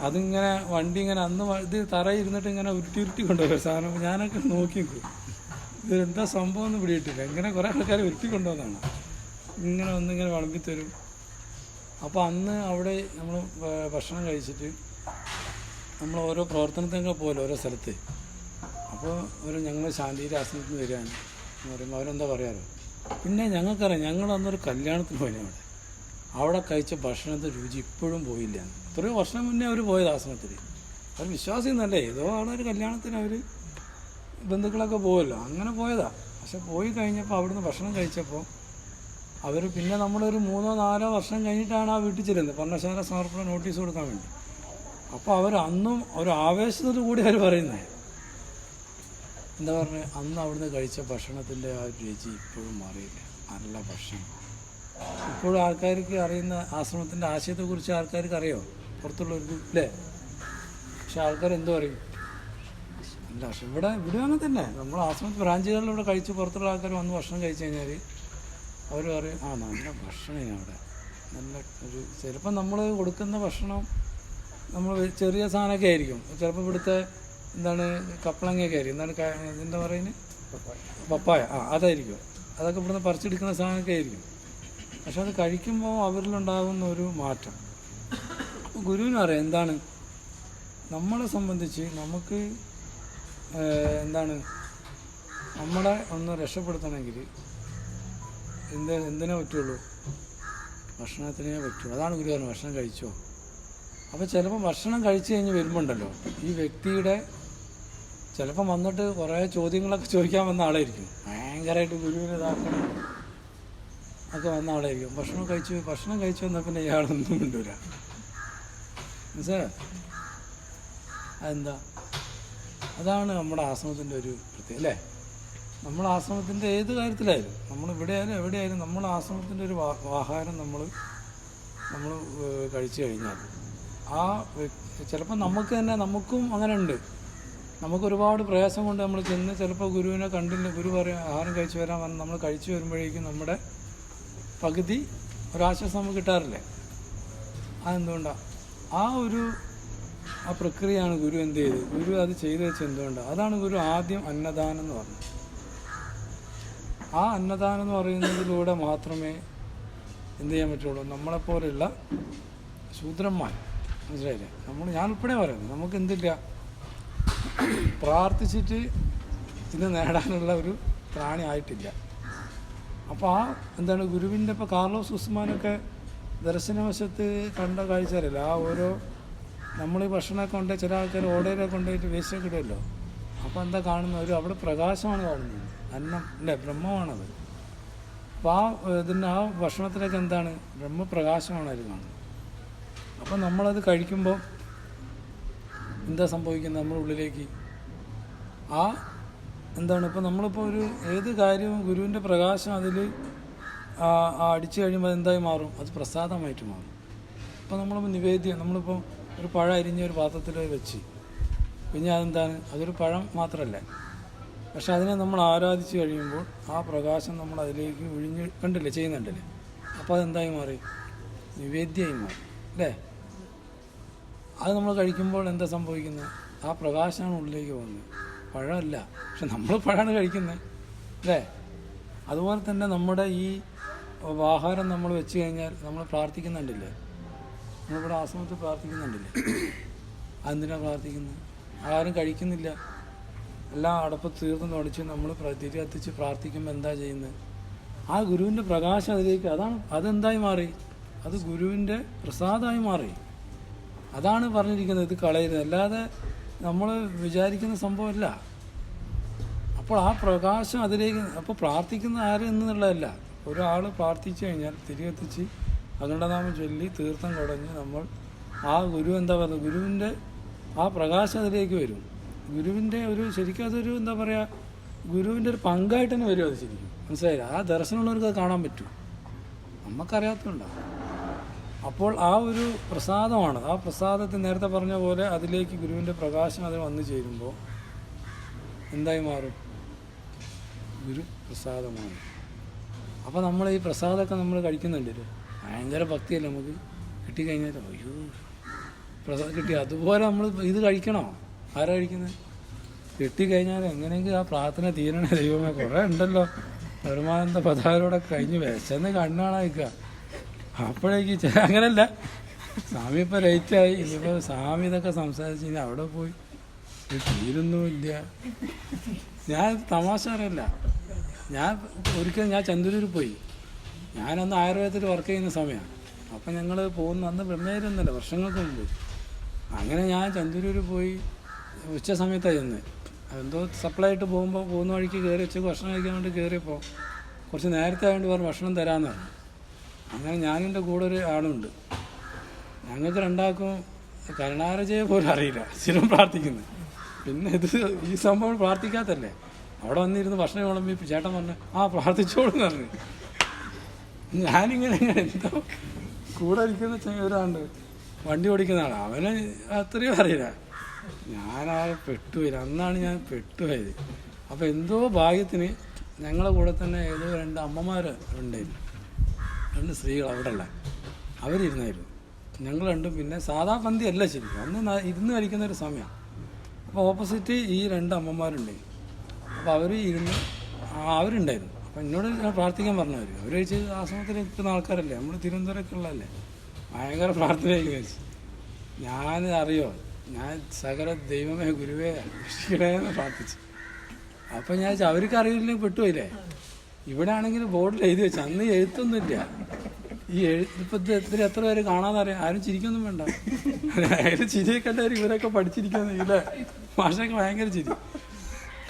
അതിങ്ങനെ വണ്ടി ഇങ്ങനെ അന്ന് ഇത് തറയിൽ ഇരുന്നിട്ട് ഇങ്ങനെ ഉരുട്ടി കൊണ്ടുപോകും സാധനം. ഞാനൊക്കെ നോക്കി നിൽക്കും, ഇതെന്താ സംഭവം ഒന്നും പിടിയിട്ടില്ല. ഇങ്ങനെ കുറേ ആൾക്കാർ ഉരുട്ടി കൊണ്ടുവന്നതാണ്, ഇങ്ങനെ ഒന്നിങ്ങനെ വിളമ്പിത്തരും. അപ്പോൾ അന്ന് അവിടെ നമ്മൾ ഭക്ഷണം കഴിച്ചിട്ട് നമ്മൾ ഓരോ പ്രവർത്തനത്തിനൊക്കെ പോലെ ഓരോ സ്ഥലത്ത്. അപ്പോൾ ഞങ്ങൾ ശാന്തിഗിരി ആശ്രമത്തിൽ നിന്ന് വരികയാണ് എന്ന് പറയുമ്പോൾ അവരെന്താ പറയാറ്, പിന്നെ ഞങ്ങൾക്കറിയാം, ഞങ്ങൾ അന്നൊരു കല്യാണത്തിന് പോയി, അവിടെ കഴിച്ച ഭക്ഷണത്തെ രുചി ഇപ്പോഴും പോയില്ല. എത്രയോ വർഷം മുന്നേ അവർ പോയത് ആശ്രമത്തിൽ. അവർ വിശ്വാസം എന്നല്ലേ, ഏതോ ആളൊരു കല്യാണത്തിന് അവർ ബന്ധുക്കളൊക്കെ പോകുമല്ലോ, അങ്ങനെ പോയതാണ്. പക്ഷെ പോയി കഴിഞ്ഞപ്പോൾ അവിടുന്ന് ഭക്ഷണം കഴിച്ചപ്പോൾ അവർ പിന്നെ നമ്മളൊരു 3-4 വർഷം കഴിഞ്ഞിട്ടാണ് ആ വീട്ടിൽ ചെല്ലുന്നത്, പർണ്ണശാല സമർപ്പണ നോട്ടീസ് കൊടുക്കാൻ വേണ്ടി. അപ്പോൾ അവർ അന്നും ഒരു ആവേശത്തോടു കൂടി അവർ പറയുന്നത് എന്താ പറഞ്ഞത്, അന്ന് അവിടുന്ന് കഴിച്ച ഭക്ഷണത്തിൻ്റെ ആ രുചി ഇപ്പോഴും മാറിയില്ല. നല്ല ഭക്ഷണം ഇപ്പോഴും ആൾക്കാർക്ക് അറിയുന്ന ആശ്രമത്തിൻ്റെ ആശയത്തെക്കുറിച്ച് ആൾക്കാർക്ക് അറിയോ പുറത്തുള്ളവർക്ക് ഇല്ലേ? പക്ഷെ ആൾക്കാർ എന്തോ പറയും, അല്ല പക്ഷെ ഇവിടെ അങ്ങനെ തന്നെ നമ്മൾ ആശ്രമത്തിൽ ബ്രാഞ്ചുകളിലൂടെ കഴിച്ച് പുറത്തുള്ള ആൾക്കാർ വന്ന് ഭക്ഷണം കഴിച്ചു കഴിഞ്ഞാൽ അവർ പറയും നല്ല ഭക്ഷണം അവിടെ നല്ല ഒരു. ചിലപ്പോൾ നമ്മൾ കൊടുക്കുന്ന ഭക്ഷണം നമ്മൾ ചെറിയ സാധനമൊക്കെ ആയിരിക്കും, ചിലപ്പോൾ ഇവിടുത്തെ എന്താണ് കപ്പളങ്ങയൊക്കെ ആയിരിക്കും, എന്താണ് എന്താ പറയുന്നത്, പപ്പായ, അതായിരിക്കും. അതൊക്കെ ഇവിടുന്ന് പറിച്ചെടുക്കുന്ന സാധനമൊക്കെ ആയിരിക്കും. പക്ഷെ അത് കഴിക്കുമ്പോൾ അവരിലുണ്ടാകുന്ന ഒരു മാറ്റം. അപ്പോൾ ഗുരുവിനറിയാം എന്താണ് നമ്മളെ സംബന്ധിച്ച് നമുക്ക് എന്താണ് നമ്മളെ ഒന്ന് രക്ഷപ്പെടുത്തണമെങ്കിൽ എന്തിനേ പറ്റുള്ളൂ, ഭക്ഷണത്തിനേ പറ്റുള്ളൂ. അതാണ് ഗുരു പറഞ്ഞത്, ഭക്ഷണം കഴിച്ചോ. അപ്പോൾ ചിലപ്പോൾ ഭക്ഷണം കഴിച്ചു കഴിഞ്ഞ് വരുമ്പോണ്ടല്ലോ ഈ വ്യക്തിയുടെ ചിലപ്പോൾ വന്നിട്ട് കുറേ ചോദ്യങ്ങളൊക്കെ ചോദിക്കാൻ വന്ന ആളായിരിക്കും, ഭയങ്കരമായിട്ട് ഗുരുവിനെ ഇതാക്കണം ഒക്കെ വന്ന ആളായിരിക്കും. ഭക്ഷണം കഴിച്ചു വന്നാൽ പിന്നെ ഇയാളൊന്നും കൊണ്ടുവരാ, മനസ്സിലായോ? അതെന്താ, അതാണ് നമ്മുടെ ആശ്രമത്തിൻ്റെ ഒരു പ്രത്യേകത അല്ലേ? നമ്മൾ ആശ്രമത്തിൻ്റെ ഏത് കാര്യത്തിലായാലും, നമ്മൾ ഇവിടെയായാലും എവിടെയായാലും നമ്മൾ ആശ്രമത്തിൻ്റെ ഒരു ആഹാരം നമ്മൾ കഴിച്ചു കഴിഞ്ഞാൽ ആ ചിലപ്പോൾ നമുക്ക് തന്നെ നമുക്കും അങ്ങനെ ഉണ്ട്. നമുക്കൊരുപാട് പ്രയാസം കൊണ്ട് നമ്മൾ ചെന്ന് ചിലപ്പോൾ ഗുരുവിനെ കണ്ടില്ല, ഗുരു പറയും ആഹാരം കഴിച്ചു വരാൻ പറഞ്ഞ് നമ്മൾ കഴിച്ചു വരുമ്പോഴേക്കും നമ്മുടെ പകുതി ഒരാശ്വാസം നമുക്ക് കിട്ടാറില്ലേ? അതെന്തുകൊണ്ടാണ്? ആ പ്രക്രിയയാണ് ഗുരു എന്ത് ചെയ്ത്, ഗുരു അത് ചെയ്തു വെച്ച് എന്തുകൊണ്ടാണ്? അതാണ് ഗുരു ആദ്യം അന്നദാനം എന്ന് പറഞ്ഞത്. ആ അന്നദാനം എന്ന് പറയുന്നതിലൂടെ മാത്രമേ എന്ത് ചെയ്യാൻ പറ്റുള്ളൂ, നമ്മളെപ്പോലെയുള്ള ശൂദ്രന്മാർ, മനസ്സിലായില്ലേ? ഞാനുൾപ്പെടെ പറയുന്നത് നമുക്ക് എന്തില്ല, പ്രാർത്ഥിച്ചിട്ട് ഇത് നേടാനുള്ള ഒരു ത്രാണി ആയിട്ടില്ല. അപ്പോൾ എന്താണ് ഗുരുവിൻ്റെ ഇപ്പോൾ കാർലോസ് ഉസ്മാനൊക്കെ ദർശനവശത്ത് കണ്ട കാഴ്ചയല്ല. ഓരോ നമ്മൾ ഈ ഭക്ഷണമൊക്കെ കൊണ്ട് ചില ആൾക്കാർ ഓടയിലൊക്കെ കൊണ്ടുപോയിട്ട് വേസ്റ്റൊക്കെ ഇടുമല്ലോ. അപ്പോൾ എന്താ കാണുന്നത്, അവിടെ പ്രകാശമാണ് കാണുന്നത്, അന്നം അല്ലേ, ബ്രഹ്മമാണത്. അപ്പോൾ ഇതിൻ്റെ ഭക്ഷണത്തിലൊക്കെ എന്താണ്, ബ്രഹ്മപ്രകാശമാണ് അത് കാണുന്നത്. അപ്പോൾ നമ്മളത് കഴിക്കുമ്പോൾ എന്താ സംഭവിക്കുന്നത്, നമ്മുടെ ഉള്ളിലേക്ക് എന്താണ്, ഇപ്പോൾ നമ്മളിപ്പോൾ ഒരു ഏത് കാര്യവും ഗുരുവിൻ്റെ പ്രകാശം അതിൽ അടിച്ചു കഴിയുമ്പോൾ എന്തായി മാറും, അത് പ്രസാദമായിട്ട് മാറും. ഇപ്പോൾ നമ്മളിപ്പോൾ നിവേദ്യം, നമ്മളിപ്പോൾ ഒരു പഴം അരിഞ്ഞ ഒരു പാത്രത്തിൽ വെച്ച് പിന്നെ അതെന്താണ്, അതൊരു പഴം മാത്രമല്ല, പക്ഷെ അതിനെ നമ്മൾ ആരാധിച്ച് കഴിയുമ്പോൾ ആ പ്രകാശം നമ്മൾ അതിലേക്ക് കണ്ടില്ലേ, ചെയ്യുന്നുണ്ടല്ലേ, അപ്പോൾ അതെന്തായി മാറി, നിവേദ്യമായി മാറി അല്ലേ? അത് നമ്മൾ കഴിക്കുമ്പോൾ എന്താ സംഭവിക്കുന്നത്, ആ പ്രകാശമാണ് ഉള്ളിലേക്ക് പോകുന്നത്, പഴമല്ല. പക്ഷെ നമ്മൾ പഴമാണ് കഴിക്കുന്നത് അല്ലേ? അതുപോലെ തന്നെ നമ്മുടെ ഈ ആഹാരം നമ്മൾ വെച്ച് കഴിഞ്ഞാൽ നമ്മൾ പ്രാർത്ഥിക്കുന്നുണ്ടല്ലേ, നമ്മളിവിടെ ആശ്രമത്തിൽ പ്രാർത്ഥിക്കുന്നുണ്ടല്ലേ, അതെന്തിനാണ് പ്രാർത്ഥിക്കുന്നത്? ആരും കഴിക്കുന്നില്ല, എല്ലാം അടപ്പ് തീർന്ന് തുടച്ച് നമ്മൾ തിരി കത്തിച്ച് പ്രാർത്ഥിക്കുമ്പോൾ എന്താ ചെയ്യുന്നത്, ആ ഗുരുവിൻ്റെ പ്രകാശം അതിലേക്ക് അതെന്തായി മാറി, അത് ഗുരുവിൻ്റെ പ്രസാദമായി മാറി. അതാണ് പറഞ്ഞിരിക്കുന്നത്, ഇത് കളയരുത്, അല്ലാതെ നമ്മൾ വിചാരിക്കുന്ന സംഭവമല്ല. അപ്പോൾ ആ പ്രകാശം അതിലേക്ക്, അപ്പോൾ പ്രാർത്ഥിക്കുന്ന ആരും എന്നുള്ളതല്ല, ഒരാൾ പ്രാർത്ഥിച്ചു കഴിഞ്ഞാൽ തിരികെത്തിച്ച് അഖണ്ഡനാമം ചൊല്ലി തീർത്ഥം കുടഞ്ഞ് നമ്മൾ ആ ഗുരു എന്താ പറയുന്നത്, ഗുരുവിൻ്റെ ആ പ്രകാശം അതിലേക്ക് വരും. ഗുരുവിൻ്റെ ഒരു ശരിക്കും അതൊരു എന്താ പറയുക, ഗുരുവിൻ്റെ ഒരു പങ്കായിട്ട് തന്നെ വരും അത് ശരിക്കും, മനസ്സിലായില്ല? ആ ദർശനമുള്ളവർക്ക് അത് കാണാൻ പറ്റും, നമുക്കറിയാത്തതുണ്ടാവും. അപ്പോൾ ആ ഒരു പ്രസാദമാണ്, ആ പ്രസാദത്തിൽ നേരത്തെ പറഞ്ഞ പോലെ അതിലേക്ക് ഗുരുവിൻ്റെ പ്രകാശം അതിൽ വന്നു ചേരുമ്പോൾ എന്തായി മാറും, ഗുരു പ്രസാദമാണ്. അപ്പോൾ നമ്മൾ ഈ പ്രസാദമൊക്കെ നമ്മൾ കഴിക്കുന്നുണ്ടല്ലോ, ഭയങ്കര ഭക്തിയല്ലേ നമുക്ക് കിട്ടിക്കഴിഞ്ഞാൽ, അയ്യോ പ്രസാദം കിട്ടി, അതുപോലെ നമ്മൾ ഇത് കഴിക്കണോ? ആരാ കഴിക്കുന്നത്? കിട്ടിക്കഴിഞ്ഞാൽ എങ്ങനെയെങ്കിലും ആ പ്രാർത്ഥന തീരണേ ദൈവമേ, കുറേ ഉണ്ടല്ലോ പരമാനന്ദ പതാരോടെ കഴിഞ്ഞ് വിശന്ന് കണ്ണാണ് നിൽക്കുക. അപ്പോഴേക്ക് അങ്ങനല്ല, സ്വാമി ഇപ്പോൾ ലേറ്റായി, ഇനിയിപ്പോൾ സ്വാമി ഇതൊക്കെ സംസാരിച്ച് ഇനി അവിടെ പോയി തീരുന്നുമില്ല. ഞാൻ തമാശ അറിയില്ല, ഞാൻ ഒരിക്കലും ഞാൻ ചന്ദ്രൂർ പോയി, ഞാനന്ന് ആയുർവേദത്തിൽ വർക്ക് ചെയ്യുന്ന സമയമാണ്. അപ്പം ഞങ്ങൾ അന്ന് ബ്രഹ്മചര്യമൊന്നുമല്ല, വർഷങ്ങൾക്ക് മുമ്പ്. അങ്ങനെ ഞാൻ ചന്ദ്രൂർ പോയി ഉച്ച സമയത്താണ് ചെന്ന്, എന്തോ സപ്ലൈ ആയിട്ട് പോകുന്ന വഴിക്ക് കയറി ഉച്ചക്ക് ഭക്ഷണം കഴിക്കാൻ വേണ്ടി കയറിയപ്പോൾ കുറച്ച് നേരത്തെ ആയതുകൊണ്ട് പറഞ്ഞു ഭക്ഷണം തരാമെന്ന് പറഞ്ഞു. അങ്ങനെ ഞാനെൻ്റെ കൂടെ ഒരു ആളുണ്ട്, ഞങ്ങൾക്ക് രണ്ടാൾക്കും കരുണാരജയെ പോലും അറിയില്ല, സ്ഥിരം പ്രാർത്ഥിക്കുന്നത്. പിന്നെ ഇത് ഈ സംഭവം പ്രാർത്ഥിക്കാത്തല്ലേ. അവിടെ വന്നിരുന്ന് ഭക്ഷണം വിളമ്പി ചേട്ടൻ പറഞ്ഞു പ്രാർത്ഥിച്ചോളൂ എന്ന് പറഞ്ഞു. ഞാനിങ്ങനെ എന്തോ കൂടെ ഇരിക്കുന്ന ഒരാണ്ട് വണ്ടി ഓടിക്കുന്ന ആളാണ്, അവന് അത്രയും അറിയില്ല. ഞാനാകെ പെട്ടുപോയി, അന്നാണ് ഞാൻ പെട്ടുപോയത്. അപ്പോൾ എന്തോ ഭാഗ്യത്തിന് ഞങ്ങളെ കൂടെ തന്നെ ഏതോ 2 അമ്മമാർ ഉണ്ടായിരുന്നു, 2 സ്ത്രീകൾ അവിടെ ഉള്ള, അവരിരുന്നായിരുന്നു. ഞങ്ങൾ രണ്ടും പിന്നെ സാധാ പന്തി അല്ല ശരിക്കും, അന്ന് ഇരുന്ന് കഴിക്കുന്നൊരു സമയമാണ്. അപ്പോൾ ഓപ്പോസിറ്റ് ഈ 2 അമ്മമാരുണ്ടായിരുന്നു. അപ്പോൾ അവരുണ്ടായിരുന്നു. അപ്പോൾ എന്നോട് ഞാൻ പ്രാർത്ഥിക്കാൻ പറഞ്ഞവർ ചോദിച്ച് ആശ്രമത്തിൽ നിൽക്കുന്ന ആൾക്കാരല്ലേ, നമ്മൾ തിരുവനന്തപുരമൊക്കെ ഉള്ളതല്ലേ, ഭയങ്കര പ്രാർത്ഥനയായി വെച്ച്. ഞാൻ അറിയോ, ഞാൻ സകല ദൈവമേ ഗുരുവേ രക്ഷിക്കണേന്ന് പ്രാർത്ഥിച്ചു. അപ്പം ഞാൻ അവർക്ക് അറിയില്ലെങ്കിൽ പെട്ടുപോയില്ലേ. ഇവിടെ ആണെങ്കിൽ ബോർഡിൽ എഴുതി വെച്ചു, അന്ന് എഴുത്തൊന്നുമില്ല. ഈ ഇപ്പം എത്ര പേര് കാണാതെ അറിയാം, ആരും ചിരിക്കൊന്നും വേണ്ട. അതിൽ ചിരിയെ കണ്ടവർ ഇവരൊക്കെ പഠിച്ചിരിക്കുന്നു. ഇല്ലേ, ഭാഷയൊക്കെ ഭയങ്കര ചിരി.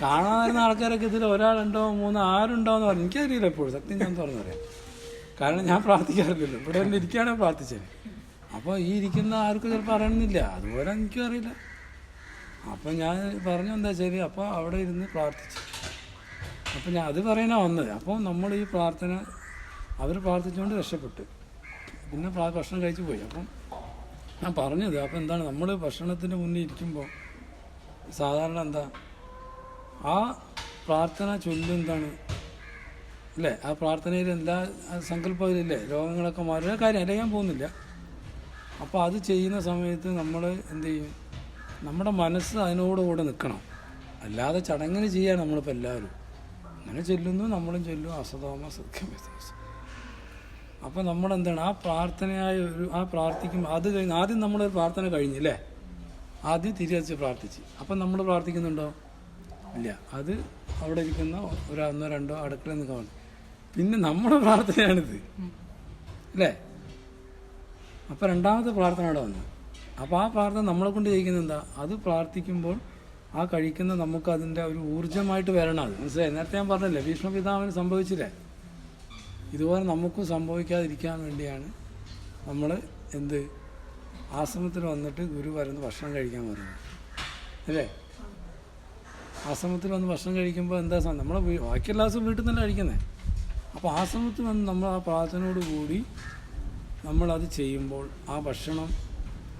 കാണാതിരുന്ന ആൾക്കാരൊക്കെ ഇതിൽ 1, 2, 3 ആരുണ്ടോ എന്ന് പറഞ്ഞു. എനിക്കറിയില്ല എപ്പോഴും, സത്യം ഞാൻ തുറന്നു പറയാം. കാരണം ഞാൻ പ്രാർത്ഥിക്കാറില്ലല്ലോ, ഇവിടെ വന്ന് ഇരിക്കുകയാണെങ്കിൽ പ്രാർത്ഥിച്ചത്. അപ്പോൾ ഈ ഇരിക്കുന്ന ആർക്കും ചിലപ്പോൾ അറിയണമെന്നില്ല, അതുപോലെ എനിക്കും അറിയില്ല. അപ്പം ഞാൻ പറഞ്ഞു എന്താ ശരി. അപ്പോൾ അവിടെ ഇരുന്ന് പ്രാർത്ഥിച്ചു. അപ്പം ഞാൻ അത് പറയാനാണ് വന്നത്. അപ്പോൾ നമ്മൾ ഈ പ്രാർത്ഥന അവർ പ്രാർത്ഥിച്ചുകൊണ്ട് രക്ഷപ്പെട്ടു. പിന്നെ ഭക്ഷണം കഴിച്ച് പോയി. അപ്പം ഞാൻ പറഞ്ഞത് അപ്പം എന്താണ്, നമ്മൾ ഭക്ഷണത്തിന് മുന്നിൽ ഇരിക്കുമ്പോൾ സാധാരണ എന്താ ആ പ്രാർത്ഥന ചൊല്ലും എന്താണ് അല്ലേ, ആ പ്രാർത്ഥനയിൽ എല്ലാ സങ്കല്പമില്ലേ, രോഗങ്ങളൊക്കെ മാറുന്ന കാര്യം അറിയാൻ പോകുന്നില്ല. അപ്പോൾ അത് ചെയ്യുന്ന സമയത്ത് നമ്മൾ എന്ത് ചെയ്യും, നമ്മുടെ മനസ്സ് അതിനോടുകൂടെ നിൽക്കണം. അല്ലാതെ ചടങ്ങിന് ചെയ്യാൻ നമ്മളിപ്പോൾ എല്ലാവരും അങ്ങനെ ചൊല്ലുന്നു, നമ്മളും ചൊല്ലും അസതോമ സത്യമേ. അപ്പോൾ നമ്മളെന്താണ് ആ പ്രാർത്ഥനയായ ആ പ്രാർത്ഥിക്കുമ്പോൾ അത് കഴിഞ്ഞ് ആദ്യം നമ്മളൊരു പ്രാർത്ഥന കഴിഞ്ഞില്ലേ, ആദ്യം തിരിച്ച് പ്രാർത്ഥിച്ച്. അപ്പം നമ്മൾ പ്രാർത്ഥിക്കുന്നുണ്ടോ? ഇല്ല. അത് അവിടെ ഇരിക്കുന്ന 1, 2 അടുക്കളയിൽ നിൽക്കാൻ. പിന്നെ നമ്മുടെ പ്രാർത്ഥനയാണിത് അല്ലേ. അപ്പോൾ 2ാമത്തെ പ്രാർത്ഥന അവിടെ വന്നു. അപ്പോൾ ആ പ്രാർത്ഥന നമ്മളെ കൊണ്ട് ചെയ്യിക്കുന്നത് എന്താ, അത് പ്രാർത്ഥിക്കുമ്പോൾ ആ കഴിക്കുന്ന നമുക്ക് അതിൻ്റെ ഒരു ഊർജ്ജമായിട്ട് വരണം. അത് മനസ്സിലായി. നേരത്തെ ഞാൻ പറഞ്ഞില്ലേ, ഭീഷ്മപിതാവിന് സംഭവിച്ചില്ലേ, ഇതുപോലെ നമുക്കും സംഭവിക്കാതിരിക്കാൻ വേണ്ടിയാണ് നമ്മൾ ആശ്രമത്തിൽ വന്നിട്ട് ഗുരു വരുന്ന ഭക്ഷണം കഴിക്കാൻ പറയുന്നത് അല്ലേ. ആശ്രമത്തിൽ വന്ന് ഭക്ഷണം കഴിക്കുമ്പോൾ എന്താ നമ്മൾ ബാക്കിയെല്ലാ ദിവസവും വീട്ടിൽ നിന്നല്ല കഴിക്കുന്നത്. അപ്പോൾ ആശ്രമത്തിൽ വന്ന് നമ്മൾ ആ പ്രാർത്ഥനയോട് കൂടി നമ്മളത് ചെയ്യുമ്പോൾ ആ ഭക്ഷണം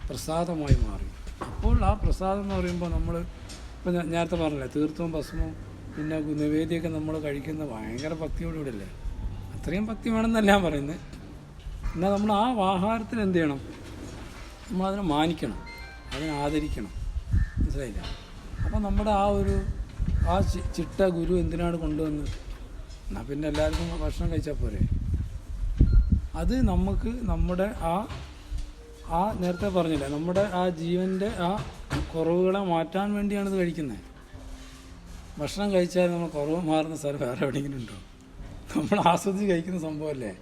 പ്രസാദമായി മാറി. അപ്പോൾ ആ പ്രസാദം എന്ന് പറയുമ്പോൾ നമ്മൾ ഇപ്പം നേരത്തെ പറഞ്ഞില്ലേ, തീർത്ഥവും ഭസ്മവും പിന്നെ നിവേദ്യമൊക്കെ നമ്മൾ കഴിക്കുന്ന ഭയങ്കര ഭക്തിയോടുകൂടി അല്ലേ. അത്രയും ഭക്തി വേണമെന്നല്ല ഞാൻ പറയുന്നത്. എന്നാൽ നമ്മൾ ആ ആഹാരത്തിന് എന്ത് ചെയ്യണം, നമ്മളതിനെ മാനിക്കണം, അതിനെ ആദരിക്കണം. മനസ്സിലായില്ല. അപ്പോൾ നമ്മുടെ ആ ചിട്ട ഗുരു എന്തിനാണ് കൊണ്ടുവന്നത്, എന്നാൽ പിന്നെ എല്ലാവർക്കും ഭക്ഷണം കഴിച്ചാൽ പോരെ. അത് നമുക്ക് നമ്മുടെ ആ നേരത്തെ പറഞ്ഞില്ലേ, നമ്മുടെ ആ ജീവൻ്റെ ആ കുറവുകളെ മാറ്റാൻ വേണ്ടിയാണ് ഇത് കഴിക്കുന്നത്. ഭക്ഷണം കഴിച്ചാൽ നമ്മൾ കുറവ് മാറുന്ന സ്ഥലം വേറെ എവിടെയെങ്കിലും ഉണ്ടോ? നമ്മൾ ആസ്വദിച്ച് കഴിക്കുന്ന സംഭവമല്ലേ.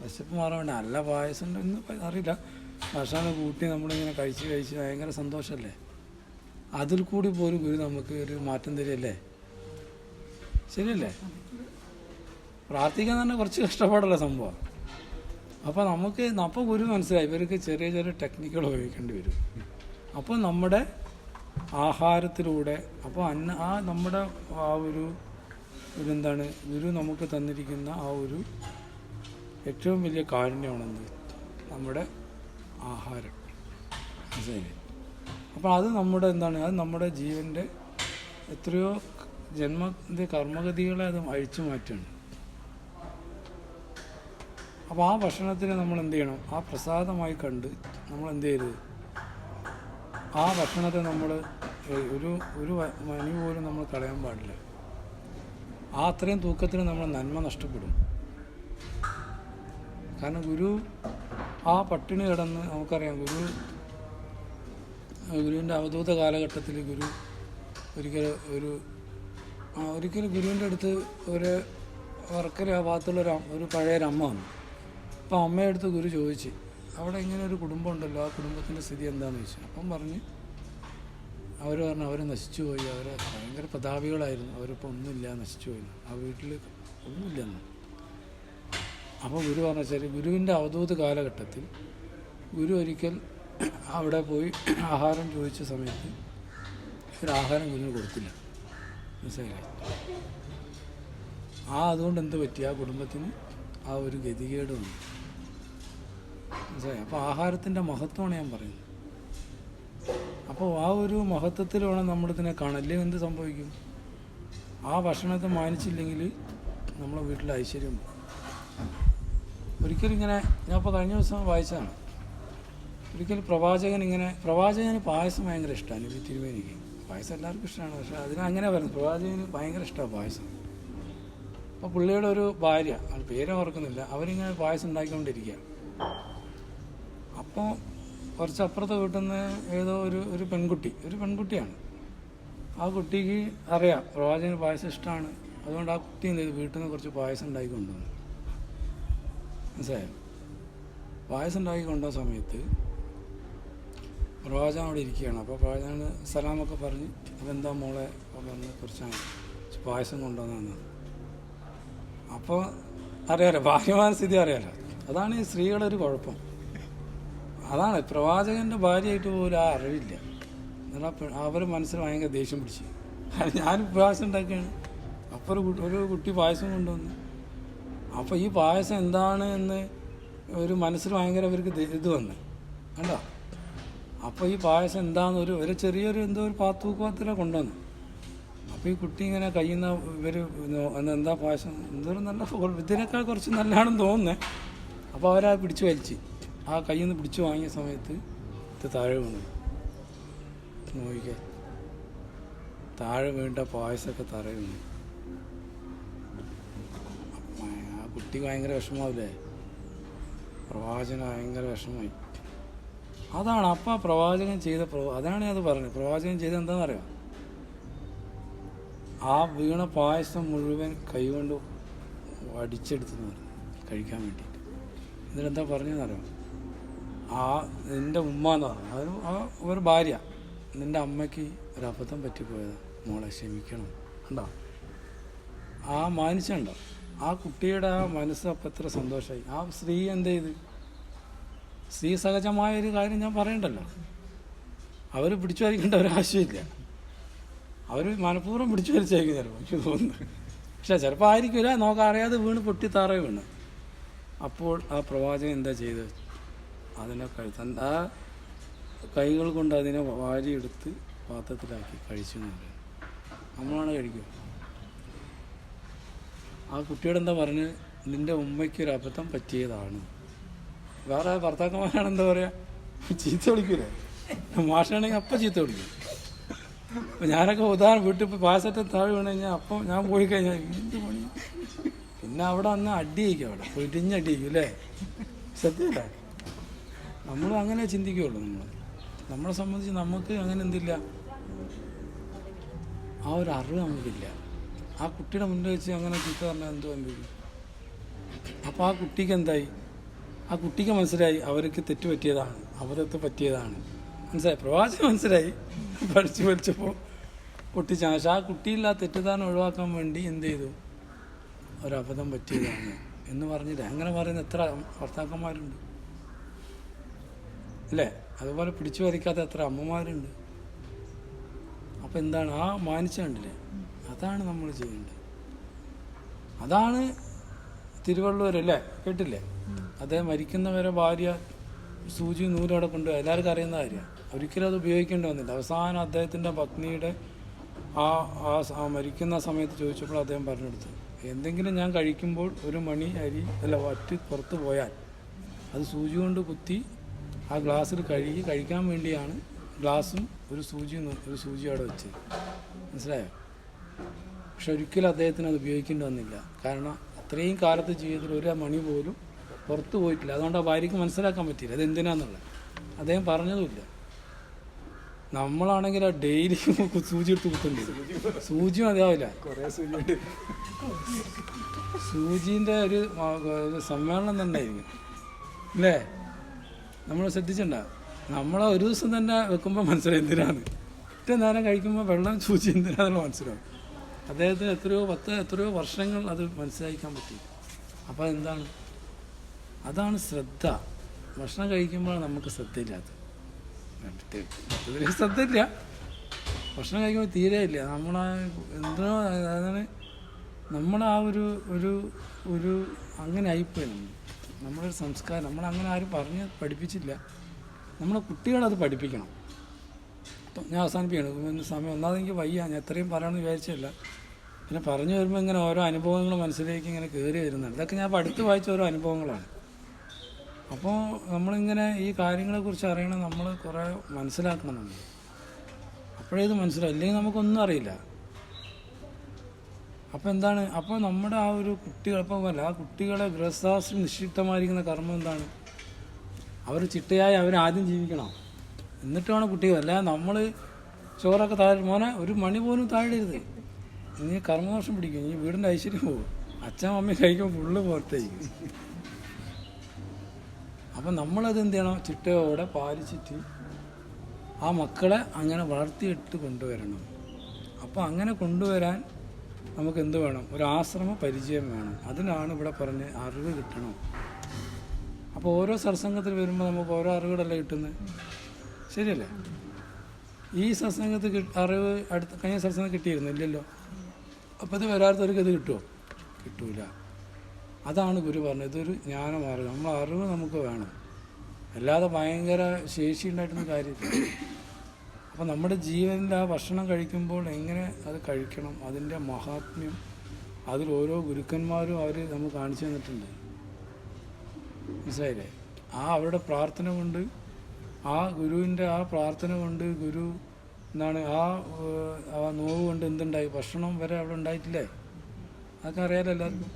വിശപ്പ് മാറാൻ വേണ്ടി നല്ല പായസം ഉണ്ട് എന്ന് അറിയില്ല, ഭക്ഷണം കൂട്ടി നമ്മളിങ്ങനെ കഴിച്ച് ഭയങ്കര സന്തോഷമല്ലേ. അതിൽ കൂടി പോലും ഗുരു നമുക്ക് ഒരു മാറ്റം തരികയല്ലേ. ശരിയല്ലേ. പ്രാർത്ഥിക്കാൻ തന്നെ കുറച്ച് കഷ്ടപ്പാടുള്ള സംഭവം. അപ്പോൾ ഗുരു മനസ്സിലായി ഇവർക്ക് ചെറിയ ചെറിയ ടെക്നിക്കുകൾ ഉപയോഗിക്കേണ്ടി വരും. അപ്പോൾ നമ്മുടെ ആഹാരത്തിലൂടെ അപ്പോൾ നമ്മുടെ എന്താണ് ഗുരു നമുക്ക് തന്നിരിക്കുന്ന ആ ഒരു ഏറ്റവും വലിയ കാരുണ്യമാണെന്ത്, നമ്മുടെ ആഹാരം. മനസ്സിലായില്ലേ. അപ്പോൾ അത് നമ്മുടെ ജീവൻ്റെ എത്രയോ ജന്മത്തിൻ്റെ കർമ്മഗതികളെ അത് അഴിച്ചു മാറ്റുകയാണ്. അപ്പോൾ ആ ഭക്ഷണത്തിന് നമ്മൾ എന്ത് ചെയ്യണം, ആ പ്രസാദമായി കണ്ട് നമ്മൾ എന്ത് ചെയ്യരുത്, ആ ഭക്ഷണത്തെ നമ്മൾ ഒരു മണി പോലും നമ്മൾ കളയാൻ പാടില്ല. ആ അത്രയും തൂക്കത്തിന് നമ്മൾ നന്മ നഷ്ടപ്പെടും. കാരണം ഗുരു ആ പട്ടിണി കിടന്ന് നമുക്കറിയാം, ഗുരുവിൻ്റെ അവധൂത കാലഘട്ടത്തിൽ ഗുരു ഒരിക്കൽ ഗുരുവിൻ്റെ അടുത്ത് ഒരു വർക്കര ആ ഭാഗത്തുള്ള ഒരു പഴയൊരമ്മ വന്നു. അപ്പോൾ അമ്മയുടെ അടുത്ത് ഗുരു ചോദിച്ച്, അവിടെ ഇങ്ങനെ ഒരു കുടുംബം ഉണ്ടല്ലോ, ആ കുടുംബത്തിൻ്റെ സ്ഥിതി എന്താണെന്ന് ചോദിച്ചു. അപ്പം പറഞ്ഞു അവർ നശിച്ചു പോയി, അവർ ഭയങ്കര പ്രതാപികളായിരുന്നു, അവരിപ്പോൾ ഒന്നുമില്ല, നശിച്ചു പോയി, ആ വീട്ടിൽ ഒന്നുമില്ലെന്ന്. അപ്പോൾ ഗുരു പറഞ്ഞ ശരി, ഗുരുവിൻ്റെ അവധൂത കാലഘട്ടത്തിൽ ഗുരു ഒരിക്കൽ അവിടെ പോയി ആഹാരം ചോദിച്ച സമയത്ത് ഒരു ആഹാരം കുഞ്ഞിന് കൊടുത്തില്ല. മനസ്സിലായില്ലേ? അതുകൊണ്ട് എന്ത് പറ്റി? ആ കുടുംബത്തിന് ആ ഒരു ഗതികേട് വന്നു. മനസ്സിലായി? അപ്പോൾ ആഹാരത്തിൻ്റെ മഹത്വമാണ് ഞാൻ പറയുന്നത്. അപ്പോൾ ആ ഒരു മഹത്വത്തിൽ വേണം നമ്മളിതിനെ കാണാൻ. അല്ലെങ്കിൽ എന്ത് സംഭവിക്കും? ആ ഭക്ഷണത്തെ മാനിച്ചില്ലെങ്കിൽ നമ്മളെ വീട്ടിൽ ഐശ്വര്യം പോകും. ഒരിക്കലും ഇങ്ങനെ ഞാൻ ഇപ്പോൾ കഴിഞ്ഞ ദിവസം വായിച്ചതാണ്. ഒരിക്കലും പ്രവാചകന് പായസം ഭയങ്കര ഇഷ്ടമാണ്. നബി തിരുമേനിക്ക് പായസം എല്ലാവർക്കും ഇഷ്ടമാണ്. പക്ഷേ അതിനങ്ങനെ പറയുന്നത് പ്രവാചകന് ഭയങ്കര ഇഷ്ടമാണ് പായസം. അപ്പോൾ പുള്ളിയുടെ ഒരു ഭാര്യ, ആൾ പേരും ഓർക്കുന്നില്ല, അവരിങ്ങനെ പായസം ഉണ്ടാക്കിക്കൊണ്ടിരിക്കുക. അപ്പോൾ കുറച്ചപ്പുറത്തെ വീട്ടിൽ നിന്ന് ഏതോ ഒരു പെൺകുട്ടിയാണ്. ആ കുട്ടിക്ക് അറിയാം പ്രവാചകന് പായസം ഇഷ്ടമാണ്. അതുകൊണ്ട് ആ കുട്ടി എന്ത് ചെയ്തു? വീട്ടിൽ നിന്ന് കുറച്ച് പായസം ഉണ്ടാക്കി കൊണ്ടുവന്നു. മനസ്സിലായോ? പായസം ഉണ്ടാക്കി കൊണ്ടുവന്ന സമയത്ത് പ്രവാചകൻ അവിടെ ഇരിക്കുകയാണ്. അപ്പോൾ പ്രവാചകന് സലാമൊക്കെ പറഞ്ഞ് അതെന്താ മോളെ പറഞ്ഞ് കുറച്ച് പായസം കൊണ്ടുവന്നു. അപ്പോൾ അറിയാലോ, ഭാര്യമാരുടെ സ്ഥിതി അറിയാലോ. അതാണ് ഈ സ്ത്രീകളുടെ ഒരു കുഴപ്പം. അതാണ് പ്രവാചകൻ്റെ ഭാര്യയായിട്ട് പോലും ആ അറിവില്ല. എന്നാൽ അവർ മനസ്സിൽ ഭയങ്കര ദേഷ്യം പിടിച്ചു. ഞാൻ പായസം ഉണ്ടാക്കുകയാണ്, അപ്പോൾ ഒരു കുട്ടി പായസം കൊണ്ടുവന്നു. അപ്പോൾ ഈ പായസം എന്താണ് എന്ന് ഒരു മനസ്സിൽ ഭയങ്കര അവർക്ക് ഇത് വന്ന് കണ്ടോ. അപ്പോൾ ഈ പായസം എന്താണെന്ന് ഒരു ചെറിയൊരു എന്തോ ഒരു തൂക്കുപാത്രത്തിലാണ് കൊണ്ടുവന്നു. അപ്പോൾ ഈ കുട്ടി ഇങ്ങനെ കയ്യിൽ നിന്ന് ഇവർ എന്താ പായസം എന്തൊരു നല്ല ഇതിനേക്കാൾ കുറച്ച് നല്ലതാണെന്ന് തോന്നുന്നത്. അപ്പോൾ അവരാ പിടിച്ചു വലിച്ച് ആ കയ്യിൽ നിന്ന് പിടിച്ചു വാങ്ങിയ സമയത്ത് ഇത് താഴെ വീണു. നോക്കിക്കേ, താഴെ വീണ്ട പായസമൊക്കെ താഴെ വീണു. ആ കുട്ടിക്ക് ഭയങ്കര വിഷമാവില്ലേ? പ്രവാചകന് ഭയങ്കര വിഷമമായി. അതാണ് അപ്പം പ്രവാചകൻ ചെയ്ത അതാണ് ഞാൻ പറഞ്ഞത്. പ്രവാചകൻ ചെയ്ത എന്താണെന്നറിയാം? ആ വീണ പായസം മുഴുവൻ കൈകൊണ്ട് അടിച്ചെടുത്തെന്ന് പറഞ്ഞു കഴിക്കാൻ വേണ്ടിയിട്ട്. എന്നിട്ടെന്താ പറഞ്ഞതെന്നറിയാം? നിൻ്റെ ഉമ്മ എന്ന് പറഞ്ഞു, ഒരു ഭാര്യ, നിൻ്റെ അമ്മയ്ക്ക് ഒരബദ്ധം പറ്റിപ്പോയതാ മോളെ, ക്ഷമിക്കണം. ഉണ്ടോ? മാനിച്ചുണ്ടോ? ആ കുട്ടിയുടെ ആ മനസ്സ് അപ്പം എത്ര സന്തോഷമായി. ആ സ്ത്രീ എന്ത് ചെയ്ത്? സ്ത്രീ സഹജമായൊരു കാര്യം ഞാൻ പറയണ്ടല്ലോ. അവർ പിടിച്ചു വലിക്കേണ്ട ഒരാവശ്യമില്ല. അവർ മനഃപൂർവ്വം പിടിച്ചു വലിച്ചായിരിക്കും ചിലപ്പോൾ, എനിക്ക് തോന്നുന്നു. പക്ഷെ ചിലപ്പോൾ ആയിരിക്കില്ല, നോക്കറിയാതെ വീണ് പൊട്ടിത്താറ വീണ്. അപ്പോൾ ആ പ്രവാചകൻ എന്താ ചെയ്തത്? അതിനെ ആ കൈകൾ കൊണ്ട് അതിനെ വാരിയെടുത്ത് പാത്രത്തിലാക്കി കഴിച്ചു എന്ന് പറയുന്നത്. നമ്മളാണ് കഴിക്കുക. ആ കുട്ടിയോട് എന്താ പറഞ്ഞ്? നിൻ്റെ ഉമ്മയ്ക്കൊരു അബദ്ധം പറ്റിയതാണ്. വേറെ ഭർത്താക്കന്മാരാണ് എന്താ പറയുക? ചീത്ത വിളിക്കൂലേ? മാഷാണെങ്കിൽ അപ്പം ചീത്ത വിളിക്കും. അപ്പം ഞാനൊക്കെ ഉദാഹരണം വീട്ടിൽ ഇപ്പോൾ പായസത്തെ താഴെ വീണ് കഴിഞ്ഞാൽ അപ്പം ഞാൻ പോയി കഴിഞ്ഞാൽ എന്ത് പണി? പിന്നെ അവിടെ അന്ന് അടിയിക്കും, അവിടെ പൊരിഞ്ഞടിക്കും അല്ലേ? സത്യമല്ലേ? നമ്മൾ അങ്ങനെ ചിന്തിക്കുകയുള്ളൂ. നമ്മളെ സംബന്ധിച്ച് നമുക്ക് അങ്ങനെ എന്തില്ല, ആ ഒരു അറിവ് നമുക്കില്ല. ആ കുട്ടിയുടെ മുന്നിൽ വെച്ച് അങ്ങനെ ചീത്ത പറഞ്ഞാൽ എന്തോ എന്തെങ്കിലും. അപ്പോൾ ആ കുട്ടിക്ക് എന്തായി? ആ കുട്ടിക്ക് മനസ്സിലായി അവർക്ക് തെറ്റ് പറ്റിയതാണ്, അബദ്ധത്തെ പറ്റിയതാണ്. മനസ്സിലായി? പ്രവാചകൻ മനസ്സിലായി. പഠിച്ചു പഠിച്ചപ്പോൾ പൊട്ടിച്ച. പക്ഷെ ആ കുട്ടിയിൽ ആ തെറ്റിദ്ധാരണ ഒഴിവാക്കാൻ വേണ്ടി എന്ത് ചെയ്തു? ഒരബദ്ധം പറ്റിയതാണ് എന്ന് പറഞ്ഞില്ല. അങ്ങനെ പറയുന്ന എത്ര ഭർത്താക്കന്മാരുണ്ട് അല്ലേ? അതുപോലെ പിടിച്ചു വലിക്കാത്ത എത്ര അമ്മമാരുണ്ട്. അപ്പം എന്താണ്? ആ മാനിച്ചുണ്ടല്ലേ? അതാണ് നമ്മൾ ചെയ്യേണ്ടത്. അതാണ് തിരുവള്ളുവരല്ലേ, കേട്ടില്ലേ? അദ്ദേഹം മരിക്കുന്നവരെ ഭാര്യ സൂചി നൂലോടെ കൊണ്ടുപോയി. എല്ലാവർക്കും അറിയുന്ന കാര്യമാണ്. ഒരിക്കലും അത് ഉപയോഗിക്കേണ്ടി വന്നില്ല. അവസാനം അദ്ദേഹത്തിൻ്റെ പത്നിയുടെ ആ മരിക്കുന്ന സമയത്ത് ചോദിച്ചപ്പോൾ അദ്ദേഹം പറഞ്ഞെടുത്തു, എന്തെങ്കിലും ഞാൻ കഴിക്കുമ്പോൾ ഒരു മണി അരി വറ്റ് പുറത്ത് പോയാൽ അത് സൂചി കൊണ്ട് കുത്തി ആ ഗ്ലാസ്സിൽ കഴുകി കഴിക്കാൻ വേണ്ടിയാണ് ഗ്ലാസും ഒരു സൂചി അവിടെ വെച്ചത്. മനസ്സിലായോ? പക്ഷെ ഒരിക്കലും അദ്ദേഹത്തിന് അത് ഉപയോഗിക്കേണ്ടി വന്നില്ല. കാരണം അത്രയും കാലത്തെ ജീവിതത്തിൽ ഒരു മണി പോലും പുറത്ത് പോയിട്ടില്ല. അതുകൊണ്ട് ആ ഭാര്യയ്ക്ക് മനസ്സിലാക്കാൻ പറ്റിയില്ല അതെന്തിനാന്നുള്ളത്. അദ്ദേഹം പറഞ്ഞതുമില്ല. നമ്മളാണെങ്കിൽ ആ ഡെയിലി സൂചി എടുത്ത് കുത്തേണ്ടി വരും. സൂചി മതിയാവില്ല, സൂചീൻ്റെ ഒരു സമ്മേളനം തന്നെ ആയിരിക്കും അല്ലേ? നമ്മൾ ശ്രദ്ധിച്ചിട്ടുണ്ടാകും. നമ്മളെ ഒരു ദിവസം തന്നെ വെക്കുമ്പോൾ മനസ്സിലായി എന്തിനാണ്. ഏറ്റവും നേരം കഴിക്കുമ്പോൾ വെള്ളം സൂചി എന്തിനാണെന്നുള്ള മനസ്സിലാവും. അദ്ദേഹത്തിന് എത്രയോ വർഷങ്ങൾ അത് മനസ്സിലാക്കാൻ പറ്റി. അപ്പോൾ എന്താണ്? അതാണ് ശ്രദ്ധ. ഭക്ഷണം കഴിക്കുമ്പോൾ നമുക്ക് ശ്രദ്ധയില്ലാത്തത്. വലിയ ശ്രദ്ധയില്ല, ഭക്ഷണം കഴിക്കുമ്പോൾ തീരെ ഇല്ല. നമ്മളാ എന്തോ അതാണ് നമ്മുടെ ആ ഒരു അങ്ങനെ ആയിപ്പോയി. നമ്മളൊരു സംസ്കാരം നമ്മളങ്ങനെ ആരും പറഞ്ഞ് പഠിപ്പിച്ചില്ല. നമ്മളെ കുട്ടികളത് പഠിപ്പിക്കണം. ഞാൻ അവസാനിപ്പിക്കണം സമയം. ഒന്നാമത് എനിക്ക് വയ്യ, ഞാൻ എത്രയും പറയണമെന്ന് വിചാരിച്ചില്ല. പിന്നെ പറഞ്ഞു വരുമ്പോൾ ഇങ്ങനെ ഓരോ അനുഭവങ്ങൾ മനസ്സിലേക്ക് ഇങ്ങനെ കയറി വരുന്നുണ്ട്. ഇതൊക്കെ ഞാൻ അടുത്ത് വായിച്ച ഓരോ അനുഭവങ്ങളാണ്. അപ്പോൾ നമ്മളിങ്ങനെ ഈ കാര്യങ്ങളെക്കുറിച്ച് അറിയണം, നമ്മൾ കുറേ മനസ്സിലാക്കണം. നമ്മൾ അപ്പോഴേ ഇത് മനസ്സിലാവും, ഇല്ലെങ്കിൽ നമുക്കൊന്നും അറിയില്ല. അപ്പോൾ എന്താണ്, അപ്പോൾ നമ്മുടെ ആ ഒരു കുട്ടികൾ അപ്പം അല്ല, ആ കുട്ടികളെ ഗൃഹസ്ഥാശ്രം നിക്ഷിപ്തമായിരിക്കുന്ന കർമ്മം എന്താണ്, അവർ ചിട്ടയായി അവരാദ്യം ജീവിക്കണം, എന്നിട്ട് വേണം കുട്ടികൾ. അല്ല നമ്മൾ ചോറൊക്കെ താഴെ മോനെ ഒരു മണി പോലും താഴെരുത്, നീ കർമ്മദോഷം പിടിക്കും, നീ വീടിൻ്റെ ഐശ്വര്യം പോകും, അച്ഛൻ മമ്മി കഴിക്കുമ്പോൾ ഫുള്ള് പുറത്തേക്കും. അപ്പം നമ്മളത് എന്ത് ചെയ്യണം, ചിട്ടയോടെ പാലിച്ചിട്ട് ആ മക്കളെ അങ്ങനെ വളർത്തിയിട്ട് കൊണ്ടുവരണം. അപ്പോൾ അങ്ങനെ കൊണ്ടുവരാൻ നമുക്ക് എന്ത് വേണം, ഒരു ആശ്രമ പരിചയം വേണം. അതിനാണ് ഇവിടെ പറഞ്ഞ് അറിവ് കിട്ടണം. അപ്പോൾ ഓരോ സത്സംഗത്തിൽ വരുമ്പോൾ നമുക്ക് ഓരോ അറിവുകളല്ലേ കിട്ടുന്നത്, ശരിയല്ലേ? ഈ സത്സംഗത്തിൽ അറിവ് കഴിഞ്ഞ സത്സംഗം കിട്ടിയിരുന്നു ഇല്ലല്ലോ. അപ്പോൾ ഇത് വരാത്തവർക്ക് ഇത് കിട്ടുമോ? കിട്ടൂല. അതാണ് ഗുരു പറഞ്ഞത്, ഇതൊരു ജ്ഞാനമാർഗ്ഗം. നമ്മൾ അറിവ് നമുക്ക് വേണം, അല്ലാതെ ഭയങ്കര ശേഷി ഉണ്ടായിട്ടൊന്നും കാര്യമില്ല. അപ്പോൾ നമ്മുടെ ജീവനിൽ ആ ഭക്ഷണം കഴിക്കുമ്പോൾ എങ്ങനെ അത് കഴിക്കണം, അതിൻ്റെ മഹാത്മ്യം അതിൽ ഓരോ ഗുരുക്കന്മാരും അവർ നമുക്ക് കാണിച്ചു തന്നിട്ടുണ്ട്, മനസ്സിലായില്ലേ? ആ അവരുടെ പ്രാർത്ഥന കൊണ്ട്, ആ ഗുരുവിൻ്റെ ആ പ്രാർത്ഥന കൊണ്ട്, ഗുരു എന്താണ് ആ നോവ് കൊണ്ട് എന്തുണ്ടായി, ഭക്ഷണം വരെ അവിടെ ഉണ്ടായിട്ടില്ലേ? അതൊക്കെ അറിയാലോ എല്ലാവർക്കും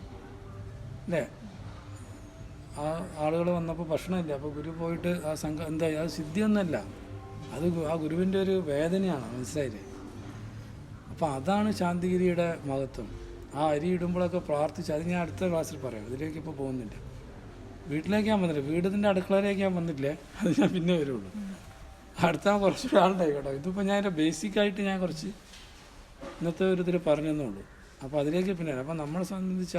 അല്ലേ? ആ ആളുകൾ വന്നപ്പോൾ ഭക്ഷണമില്ല, അപ്പോൾ ഗുരു പോയിട്ട് ആ സംഘം എന്തായി, അത് സിദ്ധിയൊന്നുമല്ല, അത് ആ ഗുരുവിൻ്റെ ഒരു വേദനയാണ്, മനസ്സിലായില്ലേ? അപ്പോൾ അതാണ് ശാന്തിഗിരിയുടെ മഹത്വം. ആ അരി ഇടുമ്പോഴൊക്കെ പ്രാർത്ഥിച്ച്, അത് ഞാൻ അടുത്ത ക്ലാസ്സിൽ പറയാം, ഇതിലേക്ക് ഇപ്പോൾ പോകുന്നില്ല. വീട്ടിലേക്ക് ഞാൻ വന്നില്ല, വീടിൻ്റെ അടുക്കളയിലേക്ക് ഞാൻ വന്നിട്ടില്ലേ, അത് ഞാൻ പിന്നെ വരുള്ളൂ. അടുത്ത കുറച്ചുകൂടെ ആളുണ്ടായി കേട്ടോ. ഇതിപ്പോൾ ഞാൻ ബേസിക്കായിട്ട് ഞാൻ കുറച്ച് ഇന്നത്തെ ഒരു ഇതിൽ പറഞ്ഞെന്നുള്ളൂ. അപ്പോൾ അതിലേക്ക് പിന്നെ അപ്പം നമ്മളെ സംബന്ധിച്ച്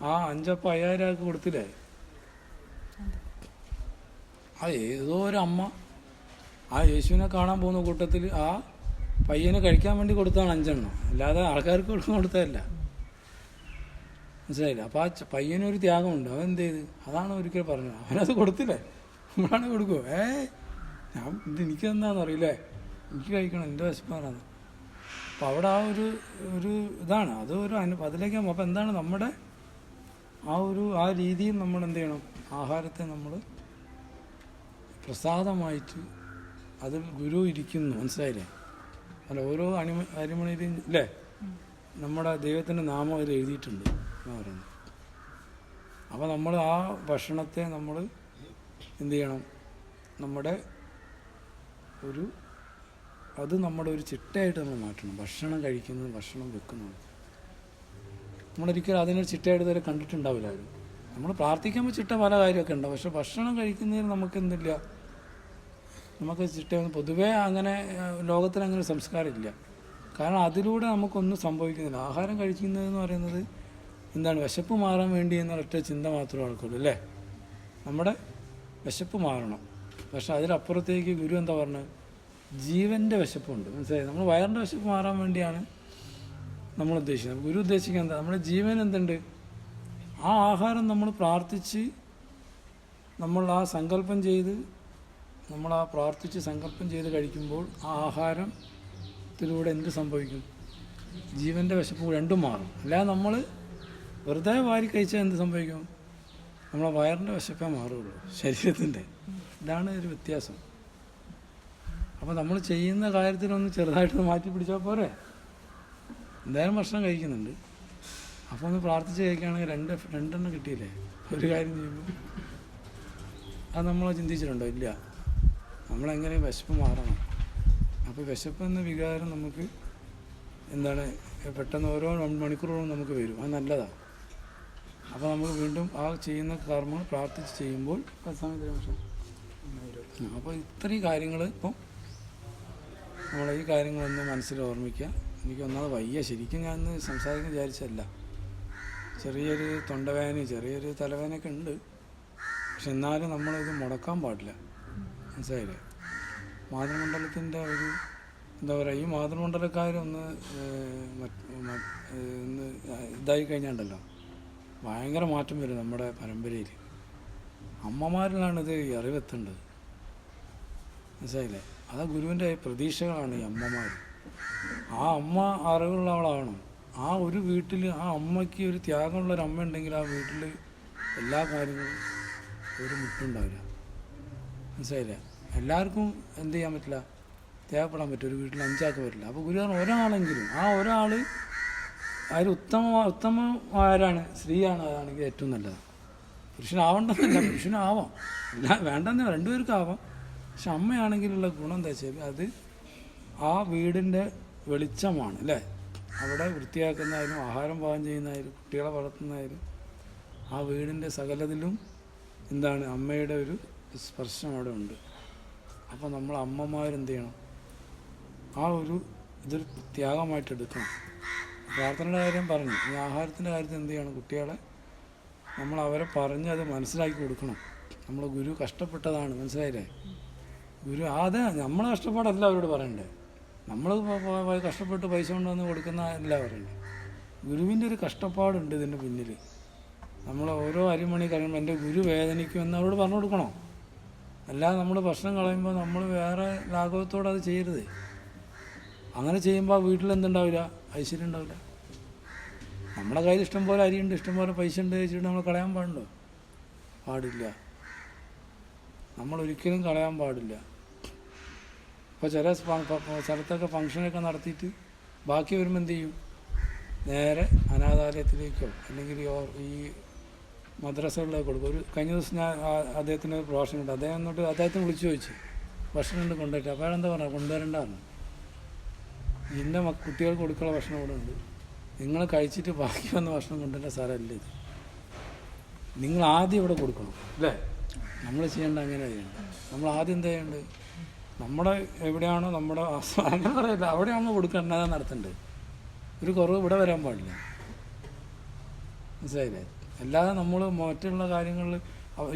ആ 5,000 ആൾക്ക് കൊടുത്തില്ലേ, ആ ഏതോ ഒരു അമ്മ ആ യേശുവിനെ കാണാൻ പോകുന്ന കൂട്ടത്തിൽ ആ പയ്യന് കഴിക്കാൻ വേണ്ടി കൊടുത്താണ് 5 എണ്ണം, അല്ലാതെ ആൾക്കാർക്ക് കൊടുത്തതല്ല, മനസ്സിലായില്ല? അപ്പോൾ ആ പയ്യനൊരു ത്യാഗമുണ്ട്. അവൻ എന്ത് ചെയ്ത്, അതാണ് ഒരിക്കൽ പറഞ്ഞത്, അവനത് കൊടുത്തില്ലേ, നമ്മളാണ് കൊടുക്കുമോ? ഞാൻ എനിക്ക് എന്താണെന്ന് അറിയില്ലേ, എനിക്ക് കഴിക്കണം, എൻ്റെ വിശപ്പാണ്. അപ്പോൾ അവിടെ ആ ഒരു ഇതാണ്, അത് അതിലേക്ക്. അപ്പോൾ എന്താണ് നമ്മുടെ ആ രീതിയിൽ നമ്മൾ എന്ത് ചെയ്യണം, ആഹാരത്തെ നമ്മൾ പ്രസാദമായിട്ട് അതിൽ ഗുരു ഇരിക്കുന്നു, മനസ്സിലായില്ലേ? അല്ല, ഓരോ അരിമണിയിലും ഇല്ലേ നമ്മുടെ ദൈവത്തിൻ്റെ നാമം അതിൽ എഴുതിയിട്ടുണ്ട് എന്ന് പറയുന്നത്. അപ്പോൾ നമ്മൾ ആ ഭക്ഷണത്തെ നമ്മൾ എന്ത് ചെയ്യണം, നമ്മുടെ നമ്മുടെ ഒരു ചിട്ടയായിട്ട് നമ്മൾ മാറ്റണം. ഭക്ഷണം കഴിക്കുന്നത്, ഭക്ഷണം വെക്കുന്നത് നമ്മളൊരിക്കലും അതിനൊരു ചിട്ടയായിട്ട് ഇതുവരെ കണ്ടിട്ടുണ്ടാവില്ല ആരും. നമ്മൾ പ്രാർത്ഥിക്കുമ്പോൾ ചിട്ട പല കാര്യമൊക്കെ ഉണ്ടാവും, പക്ഷെ ഭക്ഷണം കഴിക്കുന്നതിന് നമുക്ക് എന്തില്ല, നമുക്ക് ചിട്ടയൊന്നും പൊതുവേ അങ്ങനെ ലോകത്തിൽ അങ്ങനെ സംസ്കാരമില്ല. കാരണം അതിലൂടെ നമുക്കൊന്നും സംഭവിക്കുന്നില്ല. ആഹാരം കഴിക്കുന്നതെന്ന് പറയുന്നത് എന്താണ്, വിശപ്പ് മാറാൻ വേണ്ടി എന്നൊരൊറ്റ ചിന്ത മാത്രമേ ആൾക്കുള്ളൂ അല്ലേ, നമ്മുടെ വിശപ്പ് മാറണം. പക്ഷെ അതിലപ്പുറത്തേക്ക് ഗുരു എന്താ പറഞ്ഞത്, ജീവൻ്റെ വിശപ്പുണ്ട്, മനസ്സിലായി? നമ്മൾ വയറിൻ്റെ വിശപ്പ് മാറാൻ വേണ്ടിയാണ് നമ്മൾ ഉദ്ദേശിക്കുന്നത്. ഗുരു ഉദ്ദേശിക്കുന്നത് എന്താ, നമ്മുടെ ജീവൻ എന്തുണ്ട്, ആ ആഹാരം നമ്മൾ പ്രാർത്ഥിച്ച് നമ്മൾ ആ സങ്കല്പം ചെയ്ത് സങ്കല്പം ചെയ്ത് കഴിക്കുമ്പോൾ ആ ആഹാരത്തിലൂടെ എന്ത് സംഭവിക്കും, ജീവൻ്റെ വിശപ്പ് രണ്ടും മാറും. അല്ലാതെ നമ്മൾ വെറുതെ വാരി കഴിച്ചാൽ എന്ത് സംഭവിക്കും, നമ്മളെ വയറിൻ്റെ വിശപ്പേ മാറുള്ളൂ, ശരീരത്തിൻ്റെ. ഇതാണ് ഒരു വ്യത്യാസം. അപ്പോൾ നമ്മൾ ചെയ്യുന്ന കാര്യത്തിലൊന്ന് ചെറുതായിട്ടൊന്ന് മാറ്റി പിടിച്ചാൽ പോരെ. എന്തായാലും ഭക്ഷണം കഴിക്കുന്നുണ്ട്, അപ്പോൾ ഒന്ന് പ്രാർത്ഥിച്ച് കഴിക്കുകയാണെങ്കിൽ രണ്ടെണ്ണം കിട്ടിയില്ലേ ഒരു കാര്യം ചെയ്യുമ്പോൾ. അത് നമ്മൾ ചിന്തിച്ചിട്ടുണ്ടോ? ഇല്ല. നമ്മളെങ്ങനെ വിശപ്പ് മാറണം. അപ്പോൾ വിശപ്പ് എന്ന വികാരം നമുക്ക് എന്താണ് പെട്ടെന്ന് ഓരോ മണിക്കൂറുകളും നമുക്ക് വരും, അത് നല്ലതാണ്. അപ്പോൾ നമുക്ക് വീണ്ടും ആ ചെയ്യുന്ന കർമ്മങ്ങൾ പ്രാർത്ഥിച്ച് ചെയ്യുമ്പോൾ അപ്പോൾ ഇത്രയും കാര്യങ്ങൾ ഇപ്പം നമ്മൾ ഈ കാര്യങ്ങളൊന്ന് മനസ്സിൽ ഓർമ്മിക്കുക. എനിക്ക് ഒന്നാമത് വയ്യ, ശരിക്കും ഞാൻ ഇന്ന് സംസാരിക്കാൻ വിചാരിച്ചല്ല. ചെറിയൊരു തൊണ്ടവേദന, ചെറിയൊരു തലവേദനയൊക്കെ ഉണ്ട്. പക്ഷെ എന്നാലും നമ്മളിത് മുടക്കാൻ പാടില്ല, മനസ്സിലായില്ലേ? മാതൃമണ്ഡലത്തിൻ്റെ ഒരു എന്താ പറയുക, ഈ മാതൃമണ്ഡലക്കാരൊന്ന് ഒന്ന് ഇതായി കഴിഞ്ഞാണ്ടല്ലോ ഭയങ്കര മാറ്റം വരും നമ്മുടെ പരമ്പരയിൽ. അമ്മമാരിലാണ് ഇത് അറിവെത്തേണ്ടത്, മനസ്സിലായില്ലേ? അത് ഗുരുവിൻ്റെ പ്രതീക്ഷകളാണ് ഈ അമ്മമാർ. ആ അമ്മ അറിവുള്ളവളാവണം. ആ ഒരു വീട്ടിൽ ആ അമ്മയ്ക്ക് ഒരു ത്യാഗമുള്ളൊരു അമ്മ ഉണ്ടെങ്കിൽ ആ വീട്ടിൽ എല്ലാ കാര്യങ്ങളും ഒരു മുട്ടുണ്ടാവില്ല, മനസ്സിലായില്ലേ? എല്ലാവർക്കും എന്ത് ചെയ്യാൻ പറ്റില്ല, ത്യാഗപ്പെടാൻ പറ്റും. ഒരു വീട്ടിൽ 5 ആൾക്ക് പറ്റില്ല. അപ്പോൾ ഗുരു പറഞ്ഞ ഒരാളെങ്കിലും, ആ ഒരാൾ അതിൽ ഉത്തമമാരാണ്, സ്ത്രീയാണ്, അതാണെങ്കിൽ ഏറ്റവും നല്ലതാണ്. പുരുഷനാവണ്ടെന്നല്ല, പുരുഷനാവാം, അല്ല വേണ്ടെന്ന് 2 പേർക്കും ആവാം. പക്ഷെ അമ്മയാണെങ്കിലുള്ള ഗുണം എന്താ വെച്ചാൽ അത് ആ വീടിൻ്റെ വെളിച്ചമാണ്, അല്ലേ? അവിടെ വൃത്തിയാക്കുന്നതായാലും ആഹാരം പാകം ചെയ്യുന്നതായാലും കുട്ടികളെ വളർത്തുന്നതായാലും ആ വീടിൻ്റെ സകലത്തിലും എന്താണ് അമ്മയുടെ ഒരു സ്പർശം അവിടെ ഉണ്ട്. അപ്പോൾ നമ്മൾ അമ്മമാരെന്ത് ചെയ്യണം, ആ ഒരു ഇതൊരു ത്യാഗമായിട്ട് എടുക്കണം. പ്രാർത്ഥനയുടെ കാര്യം പറഞ്ഞു, ഈ ആഹാരത്തിൻ്റെ കാര്യത്തിൽ എന്ത് ചെയ്യണം, കുട്ടികളെ നമ്മൾ അവരെ പറഞ്ഞ് അത് മനസ്സിലാക്കി കൊടുക്കണം. നമ്മളെ ഗുരു കഷ്ടപ്പെട്ടതാണ്, മനസ്സിലായില്ലേ? ഗുരു അത് നമ്മളെ കഷ്ടപ്പാടല്ല അവരോട് പറയണ്ടേ. നമ്മൾ കഷ്ടപ്പെട്ട് പൈസ കൊണ്ടുവന്ന് കൊടുക്കുന്ന അല്ല പറയണ്ടേ. ഗുരുവിൻ്റെ ഒരു കഷ്ടപ്പാടുണ്ട് ഇതിൻ്റെ പിന്നിൽ. നമ്മൾ ഓരോ അരിമണി കഴിയുമ്പോൾ എൻ്റെ ഗുരു വേദനിക്കുമെന്ന് അവരോട് പറഞ്ഞു കൊടുക്കണോ? അല്ലാതെ നമ്മൾ ഭക്ഷണം കളയുമ്പോൾ നമ്മൾ വേറെ ലാഘവത്തോടെ അത് ചെയ്യരുത്. അങ്ങനെ ചെയ്യുമ്പോൾ ആ വീട്ടിൽ എന്തുണ്ടാവില്ല, ഐശ്വര്യം ഉണ്ടാവില്ല. നമ്മുടെ കയ്യിൽ ഇഷ്ടംപോലെ അരിയുണ്ട്, ഇഷ്ടംപോലെ പൈസ ഉണ്ട് വെച്ചിട്ട് നമ്മൾ കളയാൻ പാടുണ്ടോ? പാടില്ല. നമ്മളൊരിക്കലും കളയാൻ പാടില്ല. ഇപ്പോൾ ചില സ്ഥലത്തൊക്കെ ഫംഗ്ഷനൊക്കെ നടത്തിയിട്ട് ബാക്കി വരുമ്പോൾ എന്ത് ചെയ്യും, നേരെ അനാഥാലയത്തിലേക്കോ അല്ലെങ്കിൽ ഈ മദ്രസകളിലേക്ക് കൊടുക്കും. ഒരു കഴിഞ്ഞ ദിവസം ഞാൻ അദ്ദേഹത്തിന് ഒരു പ്രഭാഷണം ഉണ്ട്. അദ്ദേഹത്തിന് വിളിച്ചു ചോദിച്ചു, ഭക്ഷണം ഉണ്ട് കൊണ്ടുവരട്ടെ. അപ്പോൾ അയാളെന്താ പറഞ്ഞത്, കൊണ്ടുവരണ്ടാന്ന്. ഇന്ന കുട്ടികൾക്ക് കൊടുക്കാനുള്ള ഭക്ഷണം ഇവിടെ ഉണ്ട്, നിങ്ങൾ കഴിച്ചിട്ട് ബാക്കി വന്ന ഭക്ഷണം കൊണ്ടുവരേണ്ട സ്ഥലമല്ല ഇത്. നിങ്ങൾ ആദ്യം ഇവിടെ കൊടുക്കണം, അല്ലേ? നമ്മൾ ചെയ്യേണ്ട അങ്ങനെ ചെയ്യണ്ട. നമ്മൾ ആദ്യം എന്താ ചെയ്യേണ്ടത്, നമ്മുടെ എവിടെയാണോ നമ്മുടെ അങ്ങനെ പറയില്ല, അവിടെയാണോ കൊടുക്കേണ്ടത് നടത്തേണ്ടത്. ഒരു കുറവ് ഇവിടെ വരാൻ പാടില്ല, മനസ്സിലായില്ലേ? അല്ലാതെ നമ്മൾ മറ്റുള്ള കാര്യങ്ങളിൽ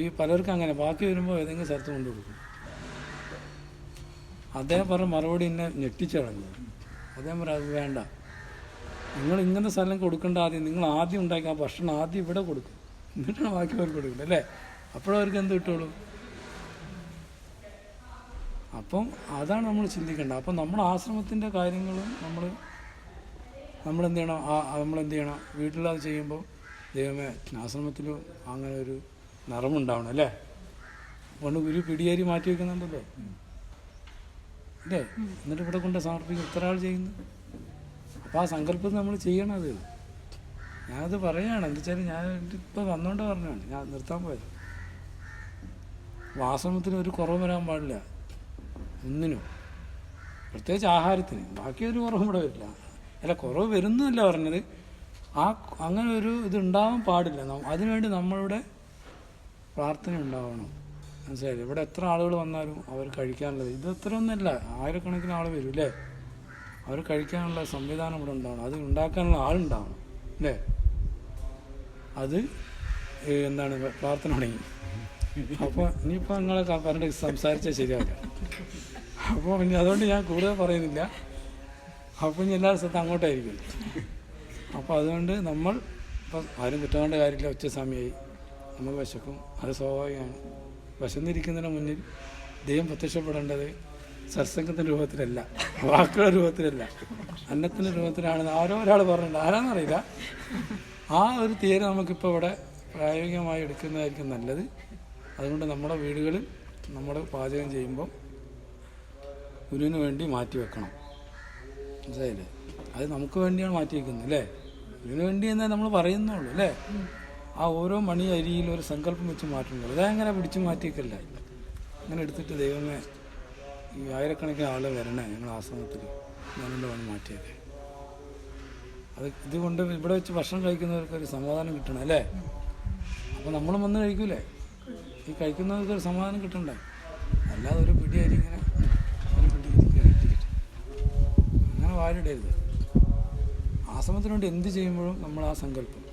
ഈ പലർക്കും അങ്ങനെ ബാക്കി വരുമ്പോൾ ഏതെങ്കിലും സ്ഥലത്ത് കൊണ്ടു കൊടുക്കും. അദ്ദേഹം പറഞ്ഞ മറുപടി എന്നെ ഞെട്ടിച്ചളഞ്ഞു. അദ്ദേഹം പറയാം, അത് വേണ്ട, നിങ്ങൾ ഇങ്ങനത്തെ സ്ഥലം കൊടുക്കേണ്ട, ആദ്യം നിങ്ങൾ ആദ്യം ഉണ്ടാക്കിയ ആ ഭക്ഷണം ആദ്യം ഇവിടെ കൊടുക്കും, എന്നിട്ടാണ് ബാക്കി അവർക്ക് കൊടുക്കുന്നത്, അല്ലേ? അപ്പോഴവർക്ക് എന്ത് കിട്ടുള്ളൂ. അപ്പം അതാണ് നമ്മൾ ചിന്തിക്കേണ്ടത്. അപ്പം നമ്മുടെ ആശ്രമത്തിൻ്റെ കാര്യങ്ങളും നമ്മളെന്ത് ചെയ്യണം, നമ്മളെന്ത് ചെയ്യണം, വീട്ടിലത് ചെയ്യുമ്പോൾ ദൈവമേ ആശ്രമത്തിലും അങ്ങനെ ഒരു നിറമുണ്ടാവണം, അല്ലേ? അതുകൊണ്ട് ഗുരു പിടിയേരി മാറ്റി വയ്ക്കുന്നുണ്ടല്ലോ, അല്ലേ? എന്നിട്ട് ഇവിടെ കൊണ്ട് സമർപ്പിക്കും, ഇത്ര ആൾ ചെയ്യുന്നു. അപ്പോൾ ആ സങ്കല്പത്തിൽ നമ്മൾ ചെയ്യണത്. ഞാനത് പറയുകയാണ്, എന്താ വെച്ചാൽ ഞാൻ ഇപ്പോൾ വന്നുകൊണ്ട് പറഞ്ഞാണ് ഞാൻ നിർത്താൻ പോയത്. ആശ്രമത്തിന് ഒരു കുറവ് വരാൻ പാടില്ല, ഒന്നിനും, പ്രത്യേകിച്ച് ആഹാരത്തിന്. ബാക്കി ഒരു കുറവും ഇവിടെ വരില്ല. അല്ല, കുറവ് വരുന്നതല്ല പറഞ്ഞത്, അങ്ങനെ ഒരു ഇതുണ്ടാവാൻ പാടില്ല. അതിനുവേണ്ടി നമ്മളുടെ പ്രാർത്ഥന ഉണ്ടാവണം, മനസ്സിലായില്ലേ? ഇവിടെ എത്ര ആളുകൾ വന്നാലും അവർ കഴിക്കാനുള്ളത് ഇത് എത്ര ഒന്നല്ല, ആയിരക്കണക്കിന് ആൾ വരും, അല്ലേ? അവർ കഴിക്കാനുള്ള സംവിധാനം ഇവിടെ ഉണ്ടാവണം, അത് ഉണ്ടാക്കാനുള്ള ആളുണ്ടാവണം, അല്ലേ? അത് എന്താണ് പ്രാർത്ഥന തുടങ്ങി. അപ്പോൾ ഇനിയിപ്പോൾ നിങ്ങളെ പറഞ്ഞിട്ട് സംസാരിച്ചാൽ ശരിയാവില്ല. അപ്പോൾ പിന്നെ അതുകൊണ്ട് ഞാൻ കൂടുതൽ പറയുന്നില്ല. അപ്പോൾ ഇനി എല്ലാ സ്ഥലത്തും അങ്ങോട്ടായിരിക്കും. അപ്പോൾ അതുകൊണ്ട് നമ്മൾ ഇപ്പം ആരും കുറ്റങ്ങളുടെ കാര്യമില്ല. ഉച്ച സമയമായി, നമുക്ക് വിശക്കും, അത് സ്വാഭാവികമാണ്. വിശന്നിരിക്കുന്നതിന് മുന്നിൽ ദൈവം പ്രത്യക്ഷപ്പെടേണ്ടത് സത്സംഗത്തിൻ്റെ രൂപത്തിലല്ല, വാക്കുകളുടെ രൂപത്തിലല്ല, അന്നത്തിൻ്റെ രൂപത്തിലാണെന്ന് ആരോ ഒരാൾ പറഞ്ഞിട്ടുണ്ട്, ആരാന്നറിയില്ല. ആ ഒരു തീരെ നമുക്കിപ്പോൾ ഇവിടെ പ്രായോഗികമായി എടുക്കുന്നതായിരിക്കും നല്ലത്. അതുകൊണ്ട് നമ്മുടെ വീടുകളിൽ നമ്മൾ പാചകം ചെയ്യുമ്പം ഗുരുവിന് വേണ്ടി മാറ്റി വെക്കണം, മനസ്സിലായില്ലേ? അത് നമുക്ക് വേണ്ടിയാണ് മാറ്റി വയ്ക്കുന്നത്, അല്ലേ? ഗുരുവിന് വേണ്ടി എന്നാൽ നമ്മൾ പറയുന്നുള്ളൂ, അല്ലേ? ആ ഓരോ മണി അരിയിൽ ഒരു സങ്കല്പം വെച്ച് മാറ്റുന്നുള്ളൂ. അതങ്ങനെ പിടിച്ച് മാറ്റിയേക്കല്ല. അങ്ങനെ എടുത്തിട്ട് ദൈവമേ ഈ ആയിരക്കണക്കിന് ആൾ വരണേ ഞങ്ങൾ ആശ്രമത്തിൽ, ഞാനെൻ്റെ വന്ന് മാറ്റിയേക്കെ. അത് ഇതുകൊണ്ട് ഇവിടെ വെച്ച് ഭക്ഷണം കഴിക്കുന്നവർക്ക് ഒരു സമാധാനം കിട്ടണം, അല്ലേ? അപ്പോൾ നമ്മളും വന്ന് കഴിക്കൂലേ? ഈ കഴിക്കുന്നവർക്ക് ഒരു സമാധാനം കിട്ടണ്ടേ? അല്ലാതെ ഒരു പിടി അരി ഇങ്ങനെ അങ്ങനെ വാരിടരുത്. ആശ്രമത്തിന് വേണ്ടി എന്ത് ചെയ്യുമ്പോഴും നമ്മൾ ആ സങ്കല്പം,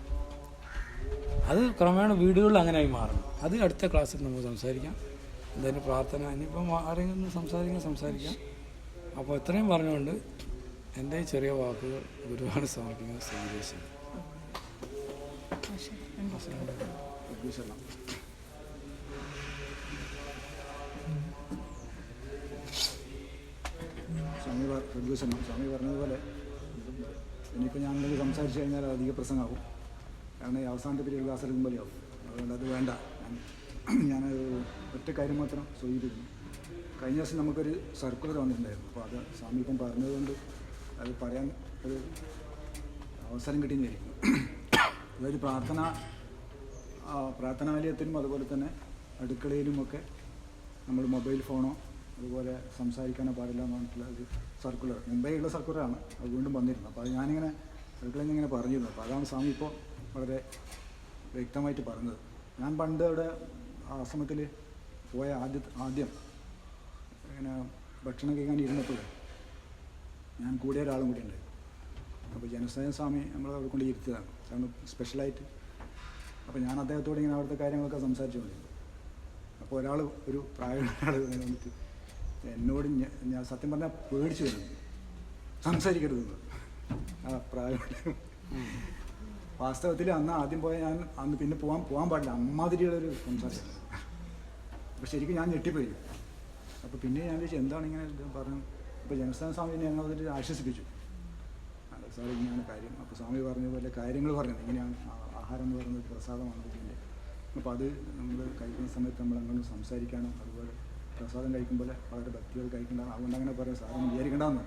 അത് ക്രമേണ വീടുകളിൽ അങ്ങനെയായി മാറണം. അത് അടുത്ത ക്ലാസ്സിൽ നമുക്ക് സംസാരിക്കാം. എന്തായാലും പ്രാർത്ഥന ഇനിയിപ്പം ആരെങ്കിലും സംസാരിക്കാം. അപ്പോൾ ഇത്രയും പറഞ്ഞുകൊണ്ട് എൻ്റെ ചെറിയ വാക്കുകൾ ഗുരുവാണ് സമർപ്പിക്കുന്നത്. ശ്രീദേശം സ്വാമി പറഞ്ഞതുപോലെ ഇനിയിപ്പോൾ ഞാൻ എന്തെങ്കിലും സംസാരിച്ചു കഴിഞ്ഞാൽ അധിക പ്രസംഗമാവും. കാരണം ഈ അവസാനത്തെ പീരീഡ് ക്ലാസ് എടുക്കുമ്പോഴാവും. അതുകൊണ്ട് അത് വേണ്ട. ഞാൻ ഒറ്റ കാര്യം മാത്രം സൂചിപ്പിക്കുന്നു. കഴിഞ്ഞ ദിവസം നമുക്കൊരു സർക്കുലർ വന്നിട്ടുണ്ടായിരുന്നു. അപ്പോൾ അത് സ്വാമി ഇപ്പം പറഞ്ഞതുകൊണ്ട് അത് പറയാൻ ഒരു അവസരം കിട്ടിയെന്നിരിക്കുന്നു. അതായത് പ്രാർത്ഥനാലയത്തിലും അതുപോലെ തന്നെ അടുക്കളയിലുമൊക്കെ നമ്മൾ മൊബൈൽ ഫോണോ അതുപോലെ സംസാരിക്കാനോ പാടില്ല എന്ന് പറഞ്ഞിട്ടുള്ള ഒരു സർക്കുലർ, മുംബൈയുള്ള സർക്കുലറാണ്, അത് വീണ്ടും വന്നിരുന്നു. അപ്പോൾ അത് ഞാനിങ്ങനെ അടുക്കളയിൽ നിന്ന് ഇങ്ങനെ പറഞ്ഞിരുന്നു. അപ്പോൾ അതാണ് സ്വാമി ഇപ്പോൾ വളരെ വ്യക്തമായിട്ട് പറഞ്ഞത്. ഞാൻ പണ്ട് അവിടെ ആശ്രമത്തിൽ പോയ ആദ്യം ഇങ്ങനെ ഭക്ഷണം കഴിക്കാൻ ഇരുന്നപ്പോൾ ഞാൻ കൂടിയ ഒരാളും കൂടി ഉണ്ട്. അപ്പോൾ ജനസേന സ്വാമി നമ്മൾ അവിടെ കൊണ്ട് ഇരുത്തിയതാണ്, കാരണം സ്പെഷ്യലായിട്ട്. അപ്പോൾ ഞാൻ അദ്ദേഹത്തോട് ഇങ്ങനെ അവിടുത്തെ കാര്യങ്ങളൊക്കെ സംസാരിച്ചുകൊണ്ടിരുന്നു. അപ്പോൾ ഒരു പ്രായമുള്ള ഒരാൾ വന്നിട്ട് എന്നോട് ഞാൻ സത്യം പറഞ്ഞാൽ പേടിച്ചു വരുന്നു, സംസാരിക്കരുതെന്ന്. ആ പ്രായമുള്ള വാസ്തവത്തിൽ ആദ്യം പോയ ഞാൻ പിന്നെ പോകാൻ പാടില്ല, അമ്മാതിരിയുള്ളൊരു സംസാരം. അപ്പോൾ ശരിക്കും ഞാൻ ഞെട്ടിപ്പോയി. അപ്പോൾ പിന്നെ ഞാൻ ചോദിച്ചു എന്താണ് ഇങ്ങനെ പറഞ്ഞു. അപ്പോൾ ജനസ്ഥാന സ്വാമിനെ ഞങ്ങൾ അതിൽ ആശ്വസിപ്പിച്ചു. സാർ ഇങ്ങനെയാണ് കാര്യം. അപ്പോൾ സ്വാമി പറഞ്ഞ പോലെ കാര്യങ്ങൾ പറഞ്ഞത് ഇങ്ങനെയാണ്. ആഹാരം എന്ന് പറയുന്നത് പ്രസാദമാണ് ഇതിൻ്റെ. അപ്പോൾ അത് നമ്മൾ കഴിക്കുന്ന സമയത്ത് നമ്മൾ അങ്ങനെ സംസാരിക്കാനും അതുപോലെ പ്രസാദം കഴിക്കുമ്പോൾ വളരെ ഭക്തിയോട് കഴിക്കേണ്ടതാണ്. അതുകൊണ്ട് അങ്ങനെ പറയാം, സാറൊന്നും വിചാരിക്കേണ്ടതെന്ന്.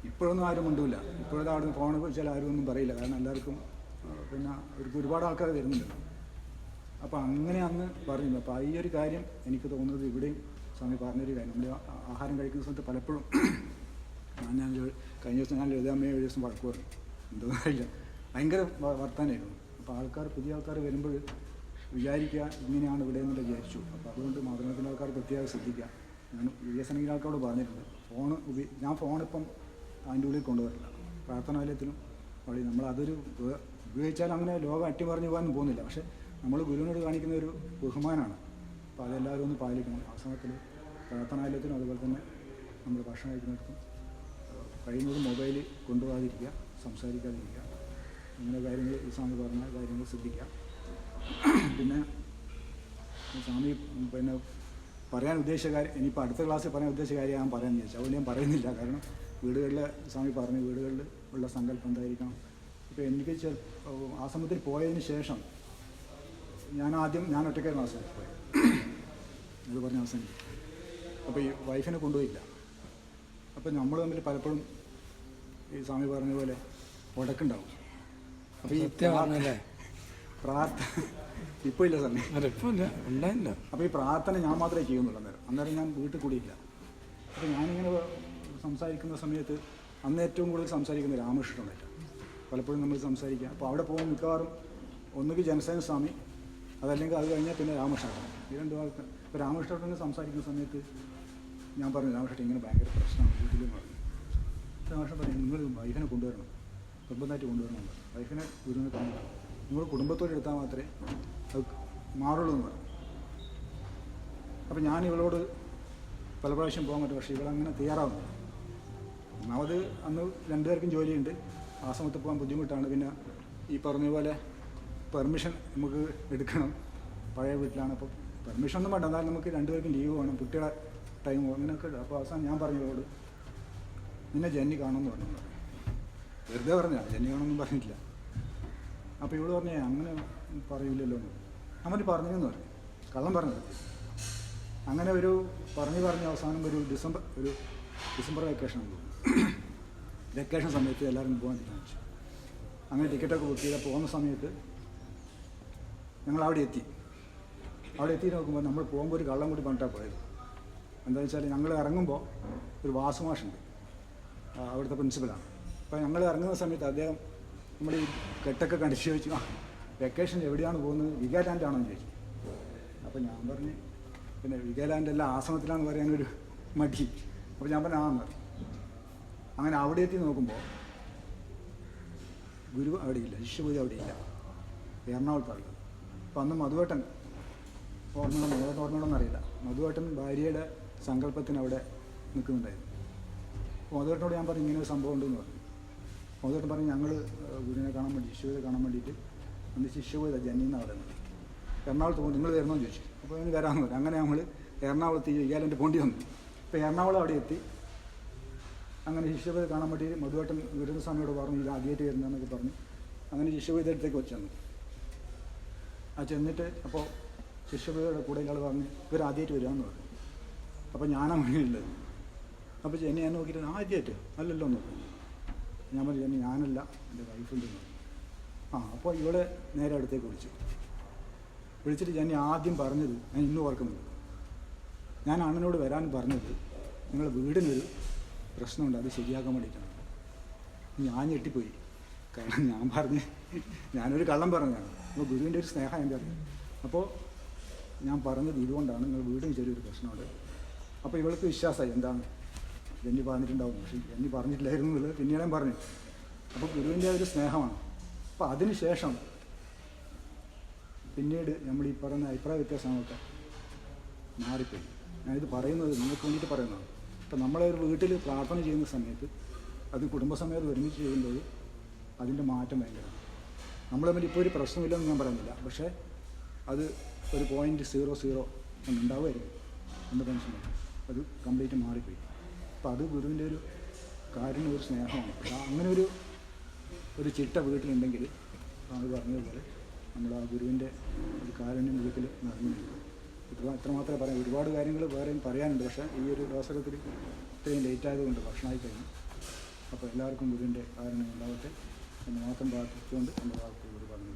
ഇപ്പോഴൊന്നും ആരും ഉണ്ടില്ല. ഇപ്പോഴത്തെ അവിടെ നിന്ന് ഫോൺ വെച്ചാൽ ആരും ഒന്നും പറയില്ല, കാരണം എല്ലാവർക്കും പിന്നെ അവർക്ക് ഒരുപാട് ആൾക്കാർ വരുന്നുണ്ട്. അപ്പോൾ അങ്ങനെ അന്ന് പറഞ്ഞു. അപ്പോൾ ഈ ഒരു കാര്യം എനിക്ക് തോന്നുന്നത് ഇവിടെയും സ്വാമി പറഞ്ഞൊരു കാര്യം. നമ്മൾ ആഹാരം കഴിക്കുന്ന സമയത്ത് പലപ്പോഴും ഞാൻ കഴിഞ്ഞ ദിവസം ഞാൻ ലളിതാമ്മയെ ഒരു ദിവസം വഴക്ക് പറഞ്ഞു, എന്താണെന്ന് അറിയില്ല, ഭയങ്കര വർത്താനായിരുന്നു. അപ്പോൾ പുതിയ ആൾക്കാർ വരുമ്പോൾ വിചാരിക്കുക ഇങ്ങനെയാണ് ഇവിടെ എന്ന് വിചാരിച്ചു. അപ്പോൾ അതുകൊണ്ട് മാതൃകത്തിൻ്റെ ആൾക്കാർ പ്രത്യേകം ശ്രദ്ധിക്കുക. ഞാൻ വികസനത്തിൻ്റെ ആൾക്കാരോട് പറഞ്ഞിട്ടുണ്ട്, ഞാൻ ഫോണിപ്പം അതിൻ്റെ ഉള്ളിൽ കൊണ്ടുവരില്ല. പ്രാർത്ഥനാലയത്തിലും വഴി നമ്മളതൊരു ഉപയോഗിച്ചാൽ അങ്ങനെ ലോകം അട്ടിമറിഞ്ഞു പോകാനൊന്നും പോകുന്നില്ല. പക്ഷേ നമ്മൾ ഗുരുവിനോട് കാണിക്കുന്ന ഒരു ബഹുമാനമാണ്. അപ്പോൾ അതെല്ലാവരും ഒന്ന് പാലിക്കണം. ആശ്രമത്തിൽ പ്രാർത്ഥനാലയത്തിനും അതുപോലെ തന്നെ നമ്മൾ ഭക്ഷണം കഴിക്കുന്നിടത്തും കഴിയുന്നത് മൊബൈൽ കൊണ്ടുപോകാതിരിക്കുക, സംസാരിക്കാതിരിക്കുക. അങ്ങനെ കാര്യങ്ങൾ ഈ സ്വാമി പറഞ്ഞ കാര്യങ്ങൾ ശ്രദ്ധിക്കുക. പിന്നെ സ്വാമി പിന്നെ പറയാൻ ഉദ്ദേശിച്ച കാര്യം, ഇനിയിപ്പോൾ അടുത്ത ക്ലാസ്സിൽ പറയാൻ ഉദ്ദേശിച്ച കാര്യം ഞാൻ പറയാമെന്ന് ചോദിച്ചു. അതുകൊണ്ട് ഞാൻ പറയുന്നില്ല. കാരണം വീടുകളിൽ സ്വാമി പറഞ്ഞു വീടുകളിൽ ഉള്ള സങ്കല്പം എന്തായിരിക്കണം. ഇപ്പോൾ എനിക്ക് ആശ്രമത്തിൽ പോയതിന് ശേഷം ഞാൻ ഒറ്റയ്ക്കായിരുന്നു ആശ്രമത്തിൽ പോയത്. അത് പറഞ്ഞ അവസാനം അപ്പോൾ ഈ വൈഫിനെ കൊണ്ടുപോയില്ല. അപ്പോൾ നമ്മൾ തമ്മിൽ പലപ്പോഴും ഈ സ്വാമി പറഞ്ഞ പോലെ ഉടക്കുണ്ടാവും. അപ്പോൾ ഈ പ്രാർത്ഥന ഇപ്പോൾ ഇല്ല സ്വാമി, ഉണ്ടായില്ല. അപ്പോൾ ഈ പ്രാർത്ഥന ഞാൻ മാത്രമേ ചെയ്യുന്നുള്ളൂ. അന്നേരം ഞാൻ വീട്ടിൽ കൂടിയില്ല. അപ്പോൾ ഞാനിങ്ങനെ സംസാരിക്കുന്ന സമയത്ത് അന്ന് ഏറ്റവും കൂടുതൽ സംസാരിക്കുന്ന രാമകൃഷ്ണനായിട്ടാണ്. പലപ്പോഴും നമ്മൾ സംസാരിക്കുക. അപ്പോൾ അവിടെ പോകുമ്പോൾ മിക്കവാറും ഒന്നുകിൽ ജനസേന സ്വാമി, അതല്ലെങ്കിൽ അത് കഴിഞ്ഞാൽ പിന്നെ രാമകൃഷ്ണൻ. ഈ രണ്ടു ആൾക്ക്. ഇപ്പോൾ രാമകൃഷ്ണനെ സംസാരിക്കുന്ന സമയത്ത് ഞാൻ പറഞ്ഞു, രാമകൃഷ്ണൻ ഇങ്ങനെ ഭയങ്കര പ്രശ്നമാണ് വീട്ടിലും പറഞ്ഞു. രാമകൃഷ്ണൻ പറഞ്ഞു, നിങ്ങൾ വൈഫിനെ കൊണ്ടുവരണം, നിർബന്ധമായിട്ട് കൊണ്ടുവരണം. വൈഫിനെ ഗുരുവിനെ കാണുക, നിങ്ങൾ കുടുംബത്തോടെ എടുത്താൽ മാത്രമേ അത് മാറുള്ളൂ എന്ന് പറഞ്ഞു. അപ്പോൾ ഞാൻ ഇവളോട് പല പ്രാവശ്യം പോകാൻ പറ്റും, പക്ഷേ ഇവളങ്ങനെ തയ്യാറാവുന്നില്ല. ഒന്നാമത് അന്ന് രണ്ടുപേർക്കും ജോലിയുണ്ട്, ആ സമയത്ത് പോകാൻ ബുദ്ധിമുട്ടാണ്. പിന്നെ ഈ പറഞ്ഞ പോലെ പെർമിഷൻ നമുക്ക് എടുക്കണം, പഴയ വീട്ടിലാണ്. അപ്പോൾ പെർമിഷൻ ഒന്നും വേണ്ട, എന്നാലും നമുക്ക് രണ്ടുപേർക്കും ലീവ് വേണം, കുട്ടികളെ ടൈം അങ്ങനെയൊക്കെ. അപ്പോൾ അവസാനം ഞാൻ പറഞ്ഞവരോട് നിന്നെ ജന്നി കാണുമെന്ന് പറഞ്ഞു. വെറുതെ പറഞ്ഞാൽ ജന്നി കാണുമെന്നും പറഞ്ഞിട്ടില്ല. അപ്പോൾ ഇവള് പറഞ്ഞേ അങ്ങനെ പറയില്ലല്ലോ എന്ന്. അവന് പറഞ്ഞെന്ന് പറഞ്ഞു, കള്ളം പറഞ്ഞത്. അങ്ങനെ ഒരു പറഞ്ഞ് അവസാനം ഒരു ഡിസംബർ വെക്കേഷൻ വെക്കേഷൻ സമയത്ത് എല്ലാവരും പോകാൻ തീരുമാനിച്ചു. അങ്ങനെ ടിക്കറ്റൊക്കെ ബുക്ക് ചെയ്താൽ പോകുന്ന സമയത്ത് ഞങ്ങൾ അവിടെ എത്തി നോക്കുമ്പോൾ നമ്മൾ പോകുമ്പോൾ ഒരു കള്ളം കൂടി പറഞ്ഞിട്ടാണ് പോയത്. എന്താണെന്ന് വെച്ചാൽ ഞങ്ങൾ ഇറങ്ങുമ്പോൾ ഒരു വാസുമാഷുണ്ട്, അവിടുത്തെ പ്രിൻസിപ്പലാണ്. അപ്പോൾ ഞങ്ങൾ ഇറങ്ങുന്ന സമയത്ത് അദ്ദേഹം നമ്മൾ ഈ കെട്ടൊക്കെ കണ്ടിച്ച് ചോദിച്ചു, വെക്കേഷൻ എവിടെയാണ് പോകുന്നത്, വിഗാലാൻഡാണോ എന്ന് ചോദിച്ചു. അപ്പോൾ ഞാൻ പറഞ്ഞ് പിന്നെ വിഗാലാൻഡ് അല്ല, ആശ്രമത്തിലാണെന്ന് പറയാനൊരു മടി. അപ്പോൾ ഞാൻ പറഞ്ഞു ആന്ന്. അങ്ങനെ അവിടെ എത്തി നോക്കുമ്പോൾ ഗുരു അവിടെയില്ല, ശിഷ്യപൂജ അവിടെയില്ല, എറണാകുളത്തുള്ളത്. അപ്പോൾ അന്ന് മധുവേട്ടൻ ഓർമ്മയോടൊന്നും അറിയില്ല. മധുവേട്ടൻ ഭാര്യയുടെ സങ്കല്പത്തിന് അവിടെ നിൽക്കുന്നുണ്ടായിരുന്നു. അപ്പോൾ മധുവേട്ടനോട് ഞാൻ പറഞ്ഞു ഇങ്ങനെ ഒരു സംഭവം ഉണ്ടെന്ന് പറഞ്ഞു. മധുവേട്ടൻ പറഞ്ഞു ഞങ്ങൾ ഗുരുവിനെ കാണാൻ വേണ്ടി ശിശുവിനെ കാണാൻ വേണ്ടിയിട്ട് അന്ന് ശിശുവിത ജനിന്ന് അവിടെ നിന്ന് എറണാകുളത്ത് പോകും, നിങ്ങൾ വരണമെന്ന് ചോദിച്ചു. അപ്പോൾ അതിന് വരാമെന്ന് പറഞ്ഞു. അങ്ങനെ നമ്മൾ എറണാകുളത്ത് ഇയാളെൻ്റെ പോണ്ടി വന്നു. ഇപ്പോൾ എറണാകുളം അവിടെ എത്തി. അങ്ങനെ ശിശുവിത കാണാൻ വേണ്ടി മധുവേട്ടൻ വരുന്ന സമയോട് പറഞ്ഞു ഇത് ആദ്യമായിട്ട് വരുന്നതെന്നൊക്കെ പറഞ്ഞു. അങ്ങനെ ശിശുവിത അടുത്തേക്ക് വെച്ചു. ആ ചെന്നിട്ട് അപ്പോൾ ശിശുവിതയുടെ കൂടെ ഇയാൾ പറഞ്ഞു ഇവർ ആദ്യമായിട്ട് വരികയെന്ന് പറഞ്ഞു. അപ്പോൾ ഞാനാണ് മുന്നിലുള്ളത്. അപ്പോൾ ചെന്നി ഞാൻ നോക്കിയിട്ട് ആദ്യമായിട്ട് അല്ലല്ലോ എന്ന് പറഞ്ഞു. ഞാൻ പറഞ്ഞു ചെന്നി ഞാനല്ല എൻ്റെ വൈഫുണ്ട്. അപ്പോൾ ഇവളെ നേരെ അടുത്തേക്ക് വിളിച്ചിട്ട് ചെന്നി ആദ്യം പറഞ്ഞത് ഞാൻ ഇന്നും ഓർക്കുന്നുണ്ട്. ഞാൻ അണ്ണനോട് വരാൻ പറഞ്ഞത് നിങ്ങളുടെ വീടിനൊരു പ്രശ്നമുണ്ട്, അത് ശരിയാക്കാൻ വേണ്ടിയിട്ടാണ്. ഞാൻ ഞെട്ടിപ്പോയി. കാരണം ഞാനൊരു കള്ളം പറഞ്ഞതാണ്. അപ്പോൾ ഗുരുവിൻ്റെ ഒരു സ്നേഹം എൻ്റെ അറിയാം. അപ്പോൾ ഞാൻ പറഞ്ഞത് ഇതുകൊണ്ടാണ്, നിങ്ങൾ വീടിന് ചെറിയൊരു പ്രശ്നമുണ്ട്. അപ്പോൾ ഇവൾക്ക് വിശ്വാസമായി എന്താണ് ജന്നി പറഞ്ഞിട്ടുണ്ടാവും. പക്ഷേ ജന്നി പറഞ്ഞിട്ടില്ലായിരുന്നു എന്നുള്ളത് പിന്നീട് ഞാൻ പറഞ്ഞു. അപ്പോൾ ഗുരുവിൻ്റെ ഒരു സ്നേഹമാണ്. അപ്പോൾ അതിന് ശേഷം പിന്നീട് നമ്മൾ ഈ പറയുന്ന അഭിപ്രായ വ്യത്യാസങ്ങളൊക്കെ മാറിപ്പോയി. ഞാനിത് പറയുന്നത് നിങ്ങൾക്ക് വേണ്ടിയിട്ട് പറയുന്നതാണ്. ഇപ്പം നമ്മളെ ഒരു വീട്ടിൽ പ്രാർത്ഥന ചെയ്യുന്ന സമയത്ത് അത് കുടുംബസമേതം ഒരുമിച്ച് ചെയ്യുമ്പോൾ അതിൻ്റെ മാറ്റം ഭയങ്കരമാണ്. നമ്മൾ തമ്മിൽ ഇപ്പോൾ ഒരു പ്രശ്നമില്ലെന്ന് ഞാൻ പറയുന്നില്ല, പക്ഷേ അത് ഒരു 0.00 ഉണ്ടാവുമായിരുന്നു എന്ന് ടെൻഷൻ അത് കംപ്ലീറ്റ് മാറിപ്പോയി. അപ്പോൾ അത് ഗുരുവിൻ്റെ ഒരു കാര്യം ഒരു സ്നേഹമാണ്. അങ്ങനെ ഒരു ചിട്ട വീട്ടിലുണ്ടെങ്കിൽ അത് പറഞ്ഞതുപോലെ നമ്മൾ ആ ഗുരുവിൻ്റെ ഒരു കാരുണ്യം വീട്ടിൽ നടന്നിട്ടുണ്ട്. ഇത്രമാത്രമേ പറയാം. ഒരുപാട് കാര്യങ്ങൾ വേറെയും പറയാനുണ്ട്, പക്ഷേ ഈ ഒരു അവസരത്തിൽ ഇത്രയും ലേറ്റ് ആയതുകൊണ്ട് ഭക്ഷണമായി കഴിഞ്ഞു. അപ്പോൾ എല്ലാവർക്കും ഗുരുവിൻ്റെ കാരുണ്യം ഉണ്ടാവട്ടെ എന്ന് മാത്രം പ്രാർത്ഥിച്ചുകൊണ്ട് എൻ്റെ വാക്കുകൾ പറഞ്ഞു.